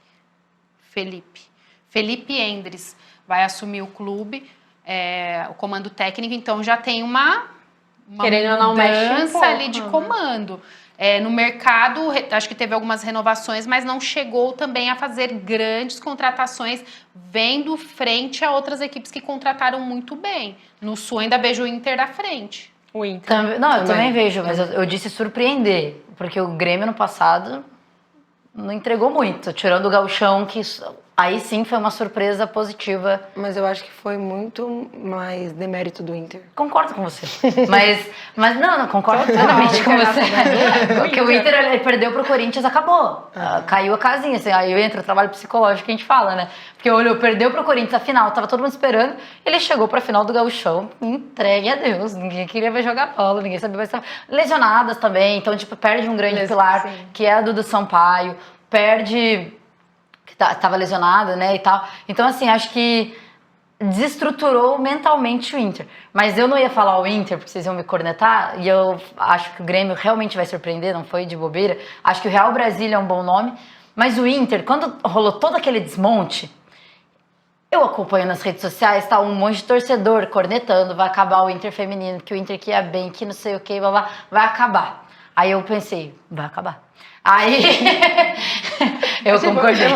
Endres vai assumir o clube, o comando técnico, então já tem uma Querendo ou não, mexe um mudança pouco, ali de comando. No mercado, acho que teve algumas renovações, mas não chegou também a fazer grandes contratações, vendo frente a outras equipes que contrataram muito bem. No Sul, ainda vejo o Inter à frente. O Inter. Eu também vejo, mas eu disse surpreender, porque o Grêmio no passado não entregou muito, tirando o Gauchão, que aí sim foi uma surpresa positiva. Mas eu acho que foi muito mais demérito do Inter. Concordo com você. Mas não concordo plenamente com você. Porque o Inter ele perdeu pro Corinthians, acabou. Caiu a casinha. Assim, aí entra o trabalho psicológico que a gente fala, né? Porque olhou, perdeu pro Corinthians a final, tava todo mundo esperando. Ele chegou pra final do Gauchão, entregue a Deus. Ninguém queria ver jogar bola, ninguém sabia mais. Lesionadas também, então, tipo, perde um grande pilar, sim, que é a Dudu Sampaio, perde. Que estava lesionada, né, e tal. Então, assim, acho que desestruturou mentalmente o Inter. Mas eu não ia falar o Inter, porque vocês iam me cornetar, e eu acho que o Grêmio realmente vai surpreender, não foi de bobeira. Acho que o Real Brasília é um bom nome, mas o Inter, quando rolou todo aquele desmonte, eu acompanho nas redes sociais, tá um monte de torcedor cornetando, vai acabar o Inter feminino, que o Inter que ia bem, que não sei o que, blá, blá, vai acabar. Aí eu pensei, vai acabar. Aí eu concordei.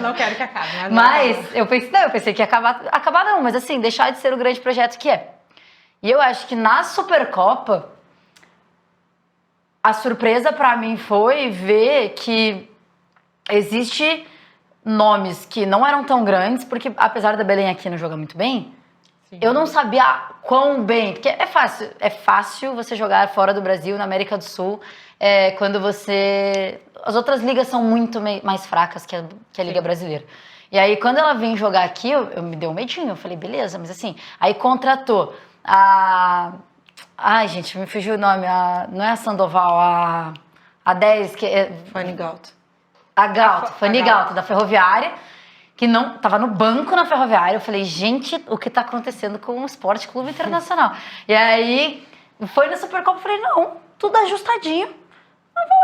Não quero que acabe. Mas eu pensei que ia acabar não, mas assim, deixar de ser o grande projeto que é. E eu acho que na Supercopa, a surpresa pra mim foi ver que existe nomes que não eram tão grandes, porque apesar da Belém aqui não jogar muito bem, sim, eu não sabia quão bem, porque é fácil você jogar fora do Brasil, na América do Sul, quando você... As outras ligas são muito mais fracas que a Liga Brasileira. E aí, quando ela vem jogar aqui, eu me deu um medinho. Eu falei, beleza, mas assim... Aí contratou a... Ai, gente, me fugiu o nome. Não é a Sandoval, a 10, que é... Fanny Galto. Fanny Galto, da Ferroviária, que não tava no banco na Ferroviária. Eu falei, gente, o que tá acontecendo com o Esporte Clube Internacional? E aí, foi na Supercopa, eu falei, não, tudo ajustadinho.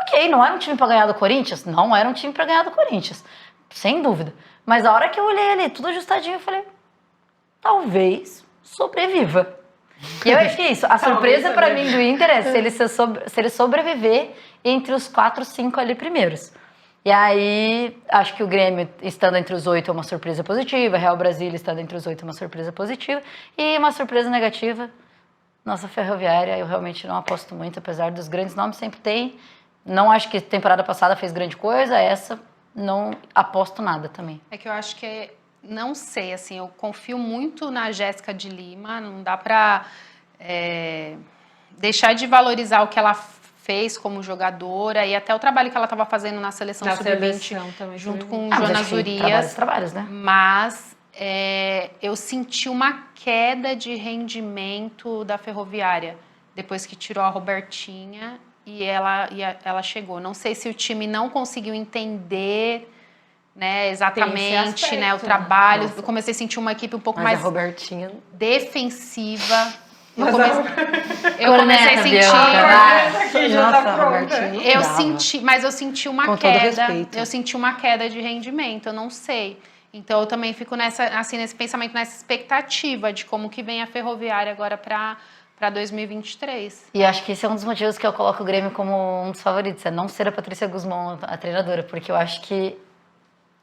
Ok, não era um time pra ganhar do Corinthians? Não era um time pra ganhar do Corinthians, sem dúvida. Mas a hora que eu olhei ali, tudo ajustadinho, eu falei, talvez sobreviva. E eu acho que é isso. A surpresa pra mim do Inter é se ele sobreviver entre os 4, 5 ali primeiros. E aí, acho que o Grêmio estando entre os 8 é uma surpresa positiva, Real Brasília estando entre os 8 é uma surpresa positiva, e uma surpresa negativa, nossa Ferroviária, eu realmente não aposto muito, apesar dos grandes nomes, sempre tem. Não acho que temporada passada fez grande coisa, essa não aposto nada também. É que eu acho que, não sei, assim, eu confio muito na Jéssica de Lima, não dá pra deixar de valorizar o que ela fez como jogadora e até o trabalho que ela estava fazendo na seleção sub-20 junto com o Jonas Urias. Trabalhos, né? Mas eu senti uma queda de rendimento da Ferroviária depois que tirou a Robertinha e ela chegou. Não sei se o time não conseguiu entender, né, exatamente, aspecto, né, o trabalho. Nossa. Eu comecei a sentir uma equipe um pouco mais defensiva. Eu comecei a sentir. Eu senti uma queda. Eu senti uma queda de rendimento, eu não sei. Então eu também fico nesse pensamento, nessa expectativa de como que vem a Ferroviária agora para 2023. E acho que esse é um dos motivos que eu coloco o Grêmio como um dos favoritos, é não ser a Patrícia Guzmão a treinadora, porque eu acho que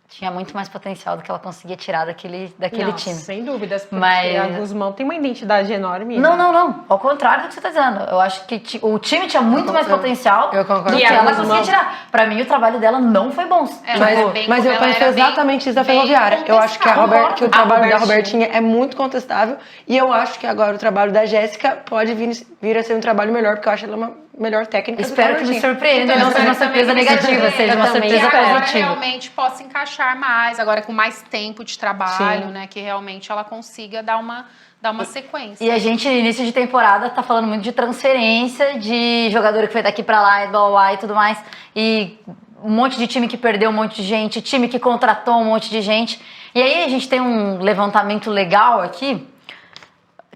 tinha muito mais potencial do que ela conseguia tirar daquele Não, time. sem dúvidas, porque Mas- a Guzmão tem uma identidade enorme. Não, né? não, não. Ao contrário do que você tá dizendo. Eu acho que o time tinha muito mais potencial eu concordo do que com ela você. conseguia tirar. Pra mim, o trabalho dela não foi bom. Ela Tipo, era bem- Mas eu ela penso era bem- exatamente isso da bem Ferroviária. Eu acho que, contestável. que o A trabalho da Robertinha. Robertinha é muito contestável. E eu acho que agora o trabalho da Jéssica pode vir a ser um trabalho melhor, porque eu acho ela uma melhor técnica do que a espero que me Robertinha. surpreenda e Então, não seja uma eu também surpresa me negativa, surpreendo. seja Eu uma também surpresa Que agora positiva. realmente possa encaixar mais, agora com mais tempo de trabalho, Sim. né? Que realmente ela consiga dar uma sequência. E a gente, no início de temporada, tá falando muito de transferência, de jogador que foi daqui pra lá e blá, blá, blá e tudo mais. E um monte de time que perdeu um monte de gente, time que contratou um monte de gente. E aí a gente tem um levantamento legal aqui,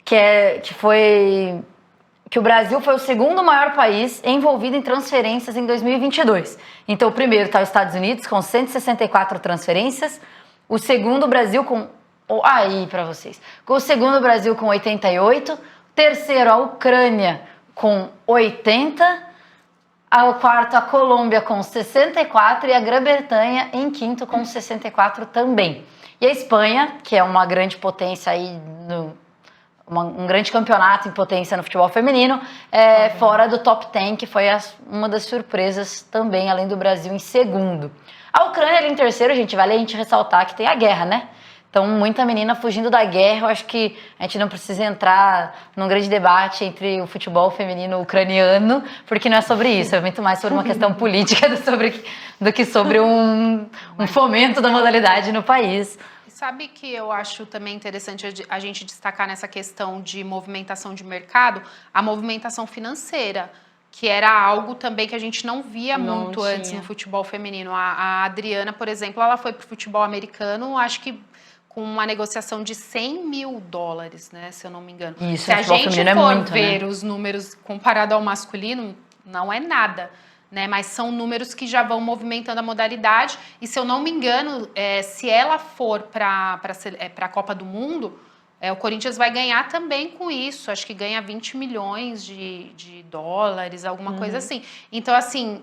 que o Brasil foi o segundo maior país envolvido em transferências em 2022. Então, o primeiro está os Estados Unidos, com 164 transferências. O segundo, o Brasil, com... Aí, para vocês. O segundo, o Brasil, com 88. Terceiro, a Ucrânia, com 80. O quarto, a Colômbia, com 64. E a Grã-Bretanha, em quinto, com 64 também. E a Espanha, que é uma grande potência aí um grande campeonato em potência no futebol feminino, fora do top 10, que foi uma das surpresas também, além do Brasil em segundo. A Ucrânia ali em terceiro, gente, vale a gente ressaltar que tem a guerra, né? Então, muita menina fugindo da guerra. Eu acho que a gente não precisa entrar num grande debate entre o futebol feminino ucraniano, porque não é sobre isso, é muito mais sobre uma questão política do que sobre um fomento da modalidade no país. Sabe que eu acho também interessante a gente destacar nessa questão de movimentação de mercado, a movimentação financeira, que era algo também que a gente não via Não muito antes tinha. no futebol feminino. A Adriana, por exemplo, ela foi pro futebol americano, acho que com uma negociação de $100 mil, né, se eu não me engano. Isso, se a futebol gente feminino é for muito, ver né? os números comparado ao masculino, não é nada. Né, mas são números que já vão movimentando a modalidade. E se eu não me engano, se ela for para a Copa do Mundo, o Corinthians vai ganhar também com isso. Acho que ganha 20 milhões de dólares, alguma coisa assim. Então, assim...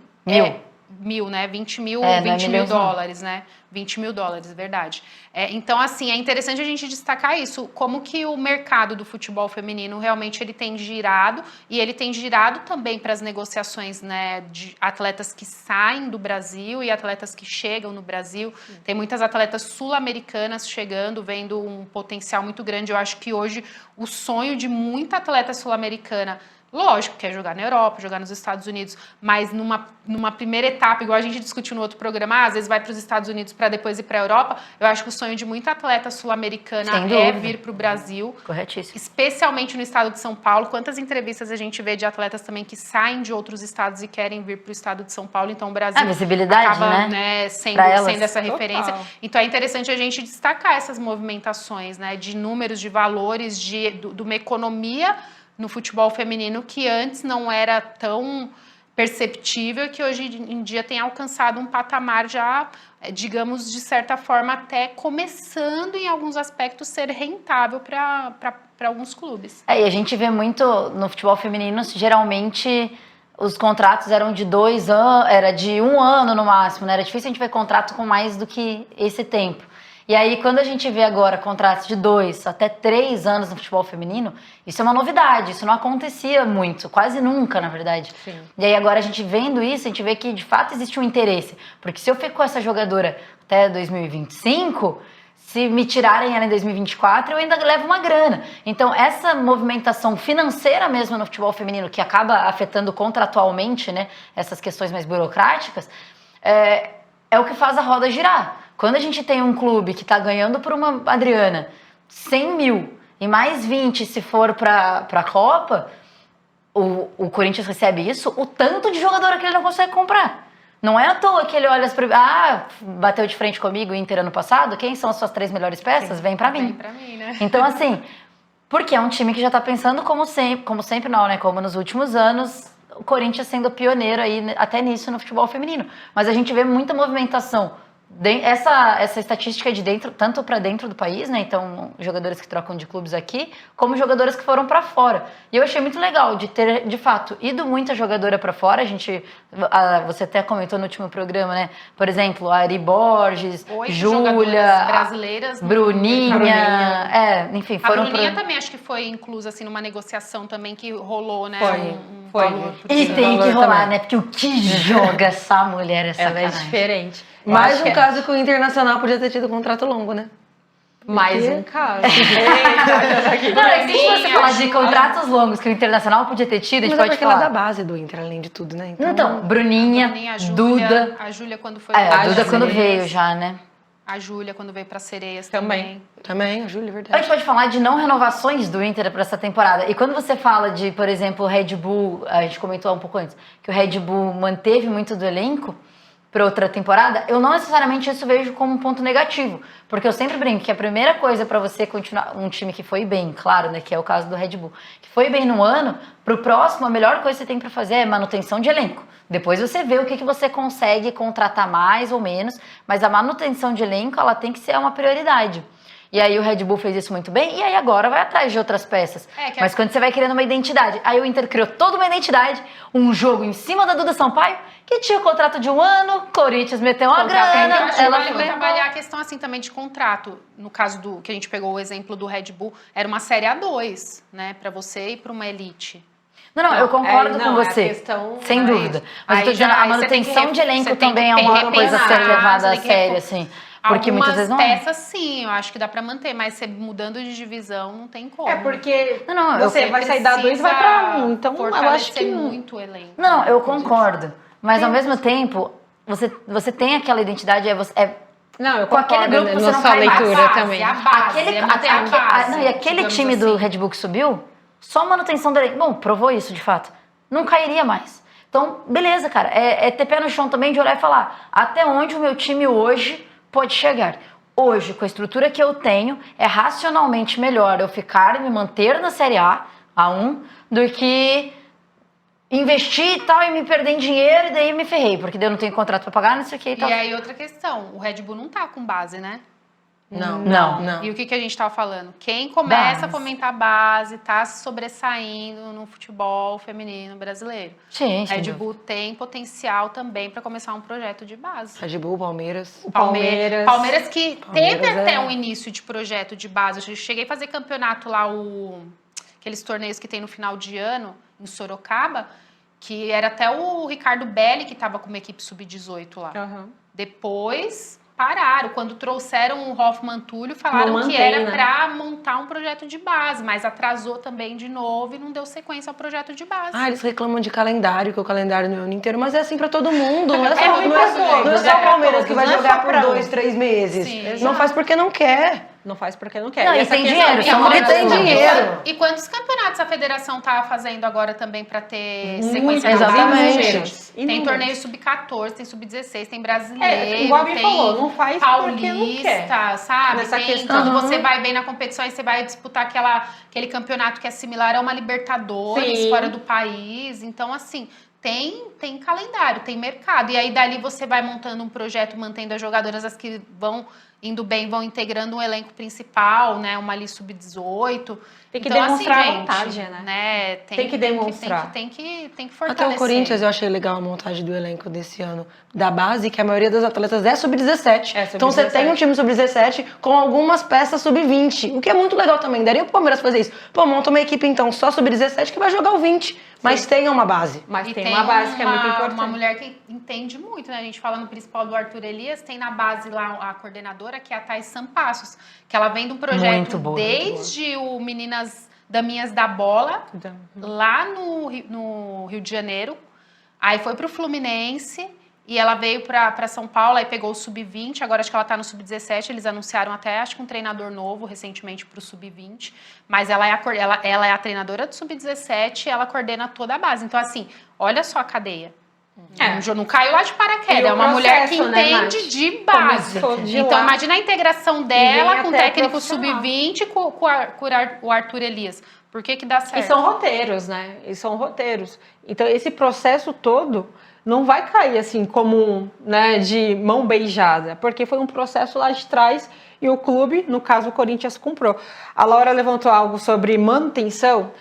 Mil, né? 20 mil, não é 20 mil milhões, não. dólares, né? 20 mil dólares, verdade. Então, assim, é interessante a gente destacar isso, como que o mercado do futebol feminino realmente ele tem girado, e ele tem girado também para as negociações, né, de atletas que saem do Brasil e atletas que chegam no Brasil. Tem muitas atletas sul-americanas chegando, vendo um potencial muito grande. Eu acho que hoje o sonho de muita atleta sul-americana, lógico, quer jogar na Europa, jogar nos Estados Unidos, mas numa primeira etapa, igual a gente discutiu no outro programa, às vezes vai para os Estados Unidos para depois ir para a Europa. Eu acho que o sonho de muita atleta sul-americana Sem é dúvida. vir para o Brasil, Corretíssimo. especialmente no estado de São Paulo. Quantas entrevistas a gente vê de atletas também que saem de outros estados e querem vir para o estado de São Paulo? Então o Brasil A visibilidade, acaba, né? sendo Pra elas. essa Total. referência. Então é interessante a gente destacar essas movimentações, né, de números, de valores, de uma economia no futebol feminino que antes não era tão perceptível e que hoje em dia tem alcançado um patamar já, digamos, de certa forma, até começando em alguns aspectos ser rentável para alguns clubes. E a gente vê muito no futebol feminino, geralmente os contratos eram de 2 anos, era de 1 ano no máximo, né? Era difícil a gente ver contrato com mais do que esse tempo. E aí, quando a gente vê agora contratos de 2 até 3 anos no futebol feminino, isso é uma novidade, isso não acontecia muito, quase nunca, na verdade. Sim. E aí, agora a gente vendo isso, a gente vê que de fato existe um interesse. Porque se eu fico com essa jogadora até 2025, se me tirarem ela em 2024, eu ainda levo uma grana. Então, essa movimentação financeira mesmo no futebol feminino, que acaba afetando contratualmente, né, essas questões mais burocráticas, é o que faz a roda girar. Quando a gente tem um clube que está ganhando por uma Adriana 100 mil e mais 20 se for para a Copa, o Corinthians recebe isso, o tanto de jogadora que ele não consegue comprar. Não é à toa que ele olha bateu de frente comigo o Inter ano passado, quem são as suas 3 melhores peças? Vem para mim. Vem para mim, né? Então, assim, porque é um time que já está pensando como sempre não, né? Como nos últimos anos, o Corinthians sendo pioneiro aí até nisso no futebol feminino. Mas a gente vê muita movimentação essa estatística é de dentro, tanto para dentro do país, né? Então, jogadores que trocam de clubes aqui, como jogadoras que foram para fora. E eu achei muito legal de ter, de fato, ido muita jogadora para fora. Você até comentou no último programa, né? Por exemplo, a Ari Borges, 8 Júlia, jogadoras brasileiras, Bruninha. Enfim, a foram Bruninha também acho que foi inclusa assim numa negociação também que rolou, né? Foi. Valor por E isso. tem que valor rolar, também. né? Porque o que joga essa mulher, essa Ela é sacanagem. diferente. Mais Acho um que é caso que o Internacional podia ter tido contrato longo, né? mais Porque- um caso. Não, é que se você Bruninha, falar de Júlia. contratos longos que o Internacional podia ter tido, a Mas gente é pode porque ela é da falar. base do Inter, além de tudo, né? Então, Bruninha, A Júlia, Duda. a Júlia quando foi A pra Duda quando Sereias. veio já, né? A Júlia quando veio para Sereias Também. Também, a Júlia, é A gente verdade. pode falar de não renovações do Inter para essa temporada. E quando você fala de, por exemplo, o Red Bull, a gente comentou um pouco antes, que o Red Bull manteve muito do elenco para outra temporada, eu não necessariamente isso vejo como um ponto negativo. Porque eu sempre brinco que a primeira coisa para você continuar, um time que foi bem, claro, né, que é o caso do Red Bull, que foi bem no ano, pro próximo a melhor coisa que você tem para fazer é manutenção de elenco. Depois você vê o que você consegue contratar mais ou menos, mas a manutenção de elenco, ela tem que ser uma prioridade. E aí o Red Bull fez isso muito bem, e aí agora vai atrás de outras peças. Mas quando você vai criando uma identidade, aí o Inter criou toda uma identidade, um jogo em cima da Duda Sampaio, que tinha contrato de 1 ano, Corinthians meteu uma Contrato, eu grana, acho que ela vale foi... trabalhar a questão assim também de contrato. No caso do que a gente pegou o exemplo do Red Bull, era uma série A2, né, para você ir para uma elite. Não, eu concordo com não, é a você, questão- sem Aí- dúvida. Mas eu tô aí dizendo, já- a aí você tem que manutenção de elenco você tem também é que uma repensar, coisa a ser levada a você tem que sério, assim. Porque muitas vezes não é. Algumas peças, sim, eu acho que dá para manter, mas você mudando de divisão não tem como. É porque Não, eu você vai sair da 2 e vai pra 1. Então eu acho que muito o elenco. Não, eu concordo. Mas ao mesmo tempo, você tem aquela identidade, Não, eu Com aquele concordo grupo você na não sua cai mais. leitura A base, também. a base, aquele, é manter a base, não, e aquele digamos time do assim. Red Bull que subiu, só manutenção do elenco. Bom, provou isso de fato. Não cairia mais. Então, beleza, cara. É ter pé no chão também de olhar e falar até onde o meu time hoje pode chegar. Hoje, com a estrutura que eu tenho, é racionalmente melhor eu ficar e me manter na Série A1, do que investir e tal e me perder em dinheiro e daí me ferrei, porque daí eu não tenho contrato pra pagar, não sei o que e tal. E aí, outra questão, o Red Bull não tá com base, né? Não. E o que a gente tava falando? Quem começa Base. a fomentar base tá se sobressaindo no futebol feminino brasileiro. Sim, sem Red dúvida. Bull tem potencial também para começar um projeto de base. Red Bull, Palmeiras. O Palmeiras. Palmeiras que Palmeiras teve até é- um início de projeto de base. Eu cheguei a fazer campeonato lá, aqueles torneios que tem no final de ano, em Sorocaba, que era até o Ricardo Belli que estava com uma equipe sub-18 lá. Aham. Depois pararam. Quando trouxeram o Hoffman Túlio, falaram Não que mantém, era né? para montar um projeto de base, mas atrasou também de novo e não deu sequência ao projeto de base. Ah, eles reclamam de calendário, que o calendário não é o ano inteiro, mas é assim pra todo mundo. Não é só, É ruim pra não é todos, só o é. Palmeiras que vai Não é jogar só por pra um. 2, 3 meses. Sim, não exato. faz porque não quer. Não faz porque não quer. Não, e essa tem questão- dinheiro, E só agora não tem também, dinheiro. E quantos campeonatos a federação tá fazendo agora também para ter Muitos, sequência de exatamente. base, Inúmeros. gente? Tem Inúmeros. torneio sub-14, tem sub-16, tem brasileiro, É, igual a Bia tem falou, não faz porque não quer. paulista, sabe? Nessa Tem, questão. quando você vai bem na competição, aí você vai disputar aquele campeonato que é similar a uma Libertadores Sim. fora do país. Então, assim, tem calendário, tem mercado. E aí, dali você vai montando um projeto, mantendo as jogadoras, as que vão indo bem, vão integrando um elenco principal, né? Uma ali sub-18. Tem que Então, demonstrar assim, a gente, vontade, né? Tem que demonstrar. Tem que Até fortalecer. o Corinthians eu achei legal a montagem do elenco desse ano da base, que a maioria das atletas é sub-17. É, sub-17. Então você tem um time sub-17 com algumas peças sub-20, o que é muito legal também. Daria pro Palmeiras fazer isso. Pô, monta uma equipe então só sub-17 que vai jogar o 20, mas tenha uma base. Mas E tem uma base que é muito uma importante. mulher que entende muito, né? A gente fala no principal do Arthur Elias, tem na base lá a coordenadora, que é a Thais Sampassos, que ela vem de um projeto Muito boa, desde o Meninas Daminhas da Bola, lá no Rio de Janeiro, aí foi pro Fluminense, e ela veio para São Paulo, aí pegou o Sub-20, agora acho que ela tá no Sub-17, eles anunciaram até, acho que um treinador novo recentemente pro Sub-20, mas ela é a treinadora do Sub-17 e ela coordena toda a base. Então, assim, olha só a cadeia. Não caiu lá de paraquedas, E o é uma mulher que processo, né, entende Nath? de base. Começou de Então, lá. imagina a integração E dela vem com o até técnico profissional. Sub-20 com o Arthur Elias. Por que dá certo? E são roteiros, né? E são roteiros. Então, esse processo todo não vai cair assim como, né, de mão beijada, porque foi um processo lá de trás e o clube, no caso o Corinthians, comprou. A Laura levantou algo sobre manutenção.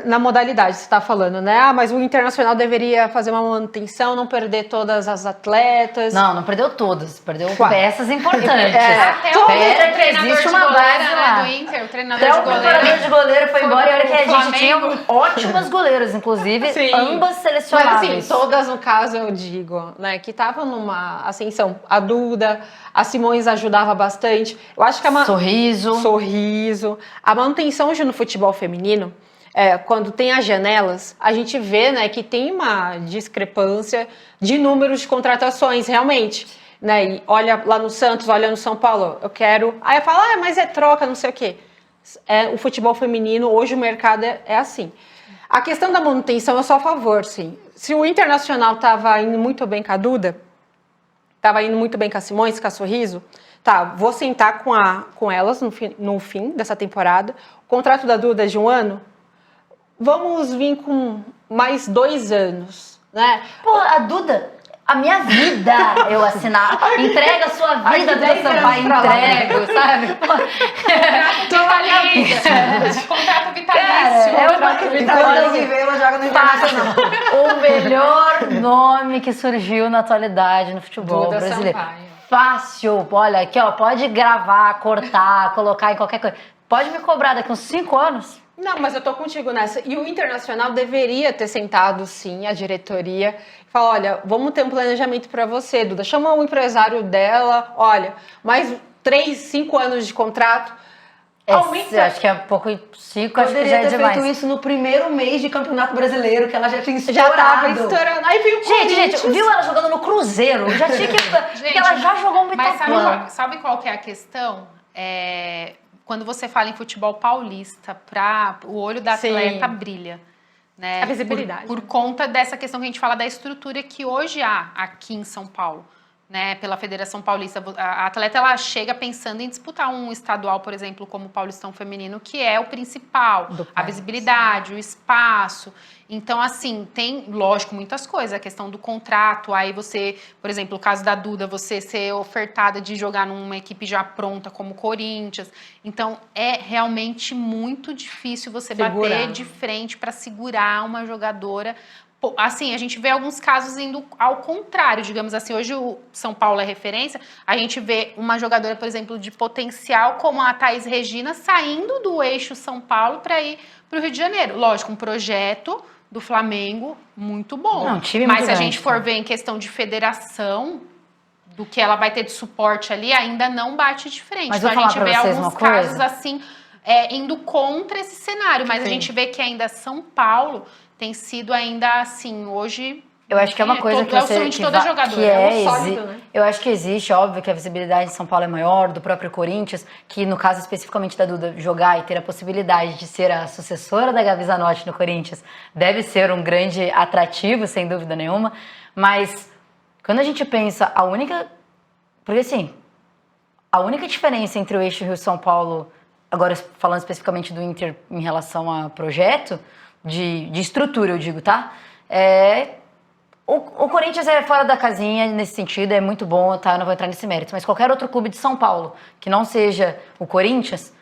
Na modalidade, você está falando, né? Ah, mas o Internacional deveria fazer uma manutenção, não perder todas as atletas. Não perdeu todas. Perdeu Quatro. peças importantes. Até o Pera que treinador existe de uma goleiro, base lá. né, do Inter, o treinador Até de o goleiro. preparador de goleiro foi embora e olha que a gente tinha Flamengo. ótimos goleiros, inclusive Sim. ambas Mas selecionáveis. assim, todas no caso eu digo, né, que estavam numa ascensão. A Duda, a Simões ajudava bastante. Eu acho que Sorriso. A manutenção hoje no futebol feminino, quando tem as janelas, a gente vê, né, que tem uma discrepância de números de contratações, realmente. Né? E olha lá no Santos, olha no São Paulo, eu quero... Aí eu falo, mas é troca, não sei o quê. O futebol feminino, hoje o mercado é assim. A questão da manutenção, eu sou a favor, sim. Se o Internacional estava indo muito bem com a Duda, estava indo muito bem com a Simões, com a Sorriso, tá, vou sentar com elas no fim dessa temporada. O contrato da Duda é de 1 ano, vamos vir com mais 2 anos, né? Pô, a Duda, a minha vida eu assinar. Entrega a sua vida, Duda Sampaio, entrego, sabe? Vitalício. Contrato vitalício. Cara, Enquanto eu viver, ela joga no Internacional. O melhor nome que surgiu na atualidade no futebol Duda brasileiro. Sampaio. Fácil. Olha, aqui, ó, pode gravar, cortar, colocar em qualquer coisa. Pode me cobrar daqui uns 5 anos. Não, mas eu tô contigo nessa. E o Internacional deveria ter sentado, sim, a diretoria e falar, olha, vamos ter um planejamento para você, Duda. Chama o empresário dela, olha, mais 3, 5 anos de contrato. Aumenta. Acho que é pouco 5, acho que Poderia já é ter demais. feito isso no primeiro mês de Campeonato Brasileiro, que ela já tinha Já estourado. tava estourando. Aí veio o Gente, Corinthians. viu ela jogando no Cruzeiro? Já tinha que... porque ela já jogou muito Mas plano. sabe qual que é a questão? Quando você fala em futebol paulista, o olho da Sim. atleta brilha. Né? A visibilidade. Por conta dessa questão que a gente fala da estrutura que hoje há aqui em São Paulo. Né, pela Federação Paulista, a atleta ela chega pensando em disputar um estadual, por exemplo, como o Paulistão Feminino, que é o principal, a visibilidade, o espaço. Então, assim, tem, lógico, muitas coisas. A questão do contrato, aí você, por exemplo, o caso da Duda, você ser ofertada de jogar numa equipe já pronta como o Corinthians. Então, é realmente muito difícil você bater de frente para segurar uma jogadora. Assim, a gente vê alguns casos indo ao contrário, digamos assim. Hoje o São Paulo é referência, a gente vê uma jogadora, por exemplo, de potencial como a Thaís Regina saindo do eixo São Paulo para ir para o Rio de Janeiro. Lógico, um projeto do Flamengo muito bom. Não, time mas muito se a grande, gente for ver em questão de federação, do que ela vai ter de suporte ali, ainda não bate de frente. Mas então vou a gente falar vê pra vocês alguns uma coisa. casos assim, indo contra esse cenário. Mas a gente vê que ainda São Paulo tem sido ainda assim, hoje... Eu acho que é uma coisa que é o você... sonho de toda jogadora. é sólido, né? Eu acho que existe, óbvio, que a visibilidade em São Paulo é maior, do próprio Corinthians, que no caso especificamente da Duda, jogar e ter a possibilidade de ser a sucessora da Gabi Zanotti no Corinthians, deve ser um grande atrativo, sem dúvida nenhuma, mas quando a gente pensa, a única... Porque assim, a única diferença entre o eixo Rio-São Paulo, agora falando especificamente do Inter em relação a projeto, de estrutura, eu digo, tá? O Corinthians é fora da casinha nesse sentido, é muito bom, tá? Eu não vou entrar nesse mérito, mas qualquer outro clube de São Paulo que não seja o Corinthians,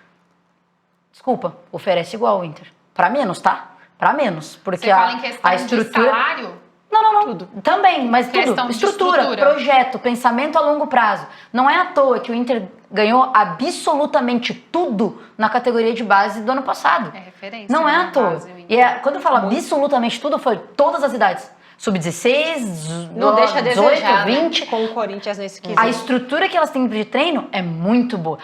desculpa, oferece igual ao Inter. Pra menos, tá? Pra menos. Porque Você fala em questão a estrutura... de salário? Não. Tudo. Também, mas Questão tudo. de Estrutura, projeto, pensamento a longo prazo. Não é à toa que o Inter ganhou absolutamente tudo na categoria de base do ano passado. É referência. Não é à toa. Base, E quando eu falo absolutamente tudo, foi todas as idades. Sub-16, Não deixa a 18, desejar, 20. né? Com o Corinthians nesse quesito. A estrutura que elas têm de treino é muito boa.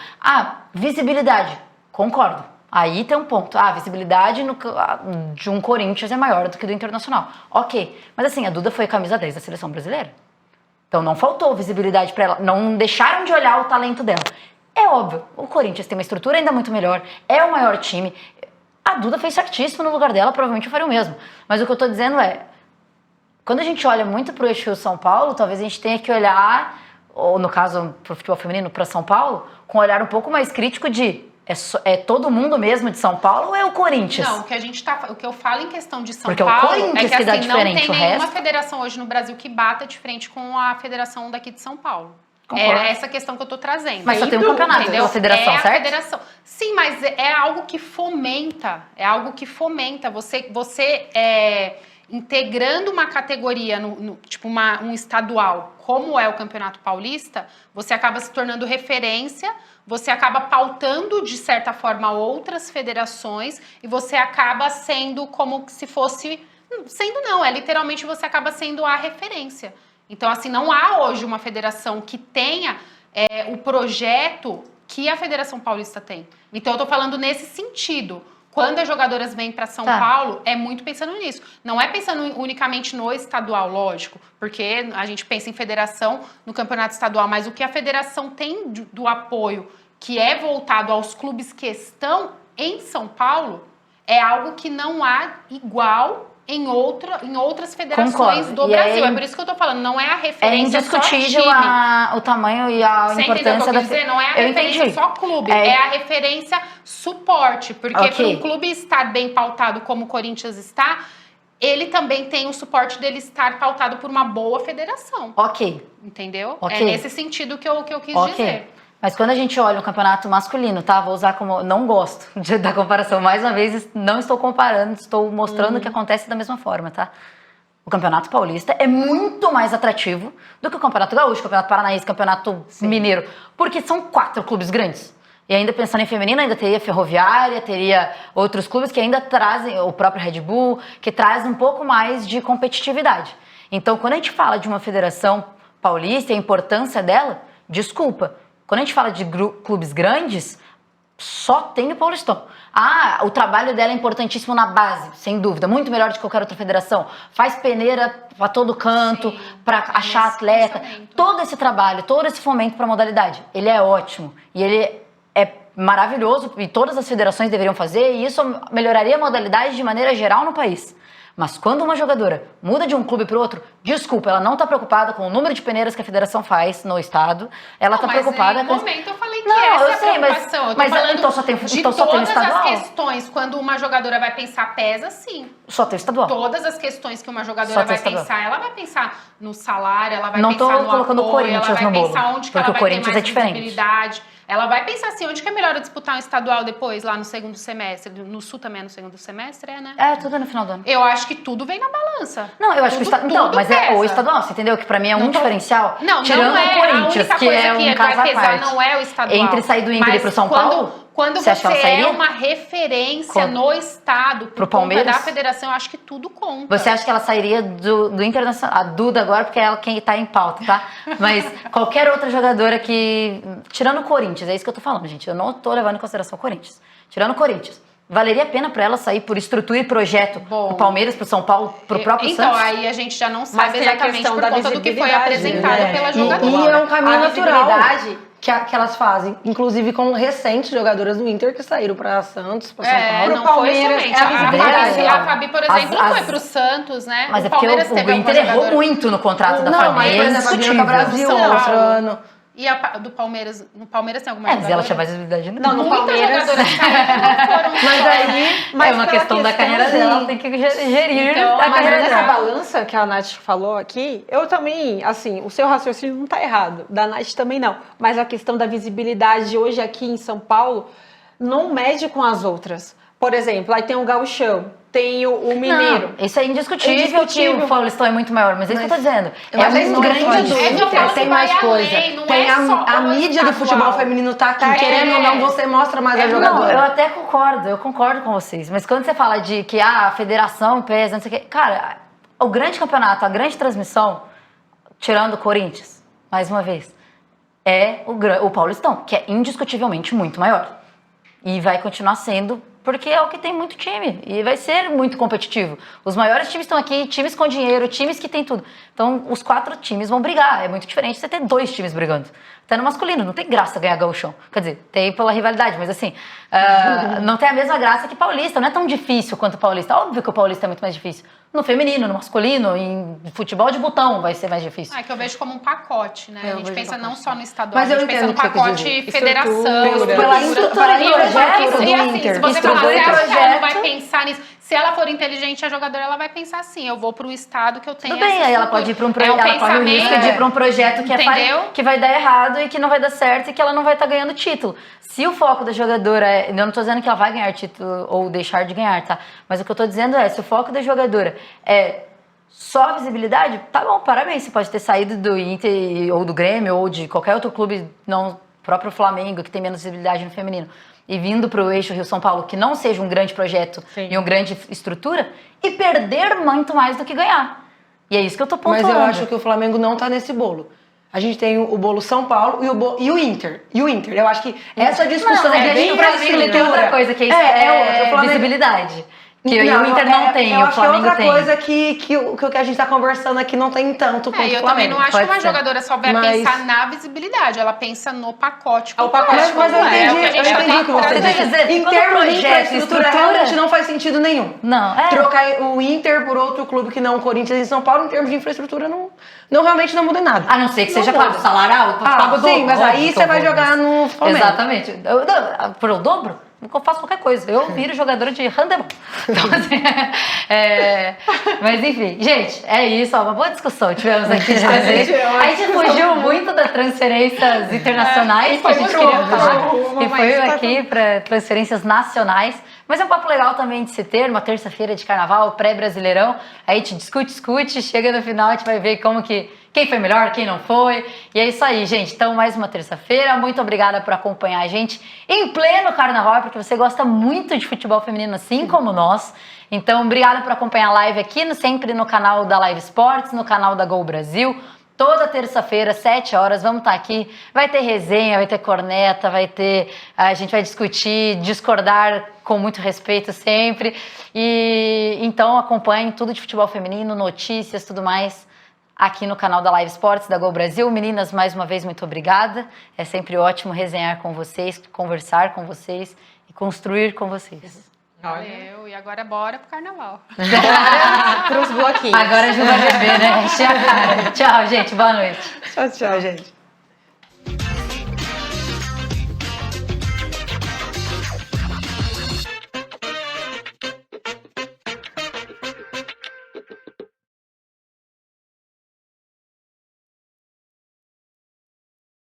Visibilidade. Concordo. Aí tem um ponto. A visibilidade de um Corinthians é maior do que do Internacional. Ok. Mas assim, a Duda foi camisa 10 da seleção brasileira. Então não faltou visibilidade para ela. Não deixaram de olhar o talento dela. É óbvio, o Corinthians tem uma estrutura ainda muito melhor. É o maior time. A Duda fez certíssimo no lugar dela, provavelmente eu faria o mesmo. Mas o que eu tô dizendo é... Quando a gente olha muito pro eixo São Paulo, talvez a gente tenha que olhar, ou no caso pro futebol feminino, para São Paulo, com um olhar um pouco mais crítico de... É todo mundo mesmo de São Paulo ou é o Corinthians? Não, o que eu falo em questão de São Porque Paulo é o Corinthians é que dá assim, não diferente, tem o nenhuma resto- federação hoje no Brasil que bata de frente com a federação daqui de São Paulo. Concordo. É essa questão que eu tô trazendo. Mas só tem um campeonato, entendeu? a federação, é a certo? federação. Sim, mas é algo que fomenta. É algo que fomenta. Você integrando uma categoria, tipo um estadual, como é o Campeonato Paulista, você acaba se tornando referência, você acaba pautando, de certa forma, outras federações e você acaba sendo como se fosse... Sendo não, literalmente você acaba sendo a referência. Então, assim, não há hoje uma federação que tenha o projeto que a Federação Paulista tem. Então, eu tô falando nesse sentido. Quando as jogadoras vêm para São Paulo, é muito pensando nisso. Não é pensando unicamente no estadual, lógico, porque a gente pensa em federação no campeonato estadual, mas o que a federação tem do apoio, que é voltado aos clubes que estão em São Paulo, é algo que não há igual em outras federações Concordo. do E Brasil. É por isso que eu tô falando, não é a É referência só indiscutível time. o tamanho e a Você entendeu o que importância eu da... quis dizer? Não é a Eu referência entendi. só clube, É- é a referência suporte. Porque Ok. para um clube estar bem pautado como o Corinthians está, ele também tem o suporte dele estar pautado por uma boa federação. Ok. Entendeu? Ok. É nesse sentido que eu quis Ok. dizer. Mas quando a gente olha o campeonato masculino, tá? Vou usar como... Não gosto da comparação. Mais uma vez, não estou comparando, estou mostrando o que acontece da mesma forma, tá? O Campeonato Paulista é muito mais atrativo do que o Campeonato Gaúcho, Campeonato Paranaense, Campeonato Mineiro. Porque são 4 clubes grandes. E ainda pensando em feminino, ainda teria Ferroviária, teria outros clubes que ainda trazem, o próprio Red Bull, que traz um pouco mais de competitividade. Então, quando a gente fala de uma federação paulista e a importância dela, desculpa, quando a gente fala de clubes grandes, só tem o Paulistão. Ah, o trabalho dela é importantíssimo na base, sem dúvida, muito melhor do que qualquer outra federação. Faz peneira para todo canto, para achar esse atleta. pensamento. Todo esse trabalho, todo esse fomento para a modalidade, ele é ótimo. E ele é maravilhoso e todas as federações deveriam fazer e isso melhoraria a modalidade de maneira geral no país. Mas quando uma jogadora muda de um clube para o outro, desculpa, ela não está preocupada com o número de peneiras que a federação faz no estado, ela está preocupada Mas com... em momento eu falei que Não, essa eu é a sei, preocupação. Eu tô mas falando então só tem de então só tem todas estadual. as questões. Quando uma jogadora vai pensar pesa, sim. Só tem estadual. Todas as questões que uma Só jogadora tem vai estadual. pensar, ela vai pensar no salário, ela vai Não tô pensar no colocando o apoio, Corinthians ela vai no bolo, pensar onde que porque ela o vai Corinthians ter mais é diferente. visibilidade. Ela vai pensar assim, onde que é melhor eu disputar um estadual depois, lá no segundo semestre. No Sul também é no segundo semestre, né? É, tudo no final do ano. Eu acho que tudo vem na balança. Não, eu acho que o estadual. Então, tudo mas é o pesa. estadual, você entendeu? Que pra mim é um Não tô- diferencial. Não, tirando não é. o Corinthians, A única que coisa é que um caso vai à pesar parte. não é o estadual. Entre sair do Inter e Mas pro São Paulo, Quando você você acha que ela é sairia? uma referência Quando- no estado, Pro por conta Palmeiras? da federação, eu acho que tudo conta. Você acha que ela sairia do Internacional? A Duda agora, porque é ela quem tá em pauta, tá? Mas qualquer outra jogadora que... Tirando o Corinthians, é isso que eu tô falando, gente. Eu não tô levando em consideração o Corinthians. Tirando o Corinthians. Valeria a pena pra ela sair por estrutura e projeto Bom, pro Palmeiras, pro São Paulo, pro próprio Então, Santos? aí a gente já não Mas sabe tem a exatamente questão por da conta do que foi visibilidade, apresentado né? pela E jogadora. é um caminho A natural visibilidade- que elas fazem, inclusive com recentes jogadoras do Inter que saíram para Santos, para São Paulo. não Pro foi Palmeiras, somente. é a A visibilidade. Fabi, por exemplo, As- foi pro Santos, né? Mas o é porque Palmeiras o teve Inter algumas errou jogadoras- muito no contrato da Não, Fabi. mas, por É exemplo, a Bianca indiscutível. Brasil, São outro Paulo. ano. E a do Palmeiras, no Palmeiras tem alguma É, mas ela tinha jogadora? mais visibilidade ainda. Não, no Muitas Palmeiras- jogadoras saíram, foram Mas aí... É uma pela questão da carreira sim. dela, ela tem que gerir Então, a Mas carreira nessa dela. balança que a Nath falou aqui, eu também, assim, o seu raciocínio não tá errado, da Nath também não. Mas a questão da visibilidade hoje aqui em São Paulo não mede com as outras. Por exemplo, aí tem o Gauchão, tem o Mineiro. Não, isso é indiscutível, Indiscutível. que o Paulistão é muito maior, mas é isso que eu tô dizendo. Eu É acho que um não grande só isso. É que eu falo que Tem vai mais coisa. além, não Tem é só a o mídia do estadual. futebol feminino tá aqui. Tá, Querendo ou é. não, você mostra mais a Não, jogadora. eu até concordo, eu concordo com vocês. Mas quando você fala de que a federação pesa, não sei o quê. Cara, o grande campeonato, a grande transmissão, tirando o Corinthians, mais uma vez, é o Paulistão, que é indiscutivelmente muito maior. E vai continuar sendo, porque é o que tem muito time. E vai ser muito competitivo. Os maiores times estão aqui, times com dinheiro, times que tem tudo. Então, os 4 times vão brigar. É muito diferente você ter 2 times brigando. Até no masculino, não tem graça ganhar gauchão. Quer dizer, tem pela rivalidade, mas assim, Não tem a mesma graça que Paulista, não é tão difícil quanto o Paulista. Óbvio que o Paulista é muito mais difícil. No feminino, no masculino, em futebol de botão vai ser mais difícil. É que eu vejo como um pacote, né? Eu a gente vejo pensa não pacote. só no estadual, Mas a eu gente pensa no entendo o que você quis pacote dizer. federação, Estrutura. Estrutura e do projeto e do assim, Inter. se você Estrutura falar, do você acha que ela não projeto. vai pensar nisso? Se ela for inteligente, a jogadora, ela vai pensar assim, eu vou pro estado que eu tenho Tudo bem, essa aí ela estrutura. pode ir para um É projeto, ela corre o risco pensamento, de ir para um projeto que, entendeu? que vai dar errado e que não vai dar certo e que ela não vai estar ganhando título. Se o foco da jogadora é. Eu não tô dizendo que ela vai ganhar título ou deixar de ganhar, tá? Mas o que eu tô dizendo é, se o foco da jogadora é só visibilidade, tá bom, parabéns. Você pode ter saído do Inter ou do Grêmio ou de qualquer outro clube, não próprio Flamengo, que tem menos visibilidade no feminino, e vindo para o eixo Rio-São Paulo, que não seja um grande projeto Sim. e uma grande estrutura, e perder muito mais do que ganhar. E é isso que eu tô pontuando. Mas eu acho que o Flamengo não tá nesse bolo. A gente tem o bolo São Paulo e o Inter. E o Inter. Eu acho que essa discussão não, é bem que o Flamengo ele tem outra coisa, que é outra. O Flamengo- visibilidade. Que o Inter não tem, eu o acho Flamengo que é outra tem. coisa que o que a gente tá conversando aqui não tem tanto quanto E o eu também Flamengo. não acho que pode uma ser. jogadora só vai Mas- pensar na visibilidade, ela pensa no pacote. É o pacote Mas eu completo, entendi, é o que a eu gente entendi tá o que você trazendo. quer dizer, disse. Em quando termos de projeto, infraestrutura, estrutura- realmente não faz sentido nenhum. Não, é. Trocar o Inter por outro clube que não o Corinthians e São Paulo, em termos de infraestrutura, não realmente não muda em nada. A não ser que seja, Não claro, muda. salário alto, paga o dobro. Sim, mas óbvio aí que você eu vai vou, jogar mas- no Flamengo. Exatamente. Por o dobro, eu faço qualquer coisa. Eu viro jogadora de handebol. Então, assim, mas enfim, gente, é isso. Ó, uma boa discussão tivemos aqui de trazer. A gente fugiu muito das transferências internacionais que a gente queria falar. E foi aqui para transferências nacionais. Mas é um papo legal também de se ter, uma terça-feira de carnaval, pré-brasileirão. Aí a gente discute, chega no final, a gente vai ver como que quem foi melhor, quem não foi. E é isso aí, gente. Então, mais uma terça-feira. Muito obrigada por acompanhar a gente em pleno carnaval, porque você gosta muito de futebol feminino, assim como nós. Então, obrigada por acompanhar a live aqui, sempre no canal da Live Sports, no canal da Gol Brasil. Toda terça-feira, 7 horas, vamos estar aqui. Vai ter resenha, vai ter corneta, a gente vai discutir, discordar com muito respeito sempre. E então acompanhem tudo de futebol feminino, notícias, tudo mais aqui no canal da Live Sports da Gol Brasil. Meninas, mais uma vez, muito obrigada. É sempre ótimo resenhar com vocês, conversar com vocês e construir com vocês. Valeu, e agora bora pro carnaval. Para os bloquinhos. Agora a Ju vai beber, né? Encher a cara. Tchau, gente. Boa noite. Tchau, gente.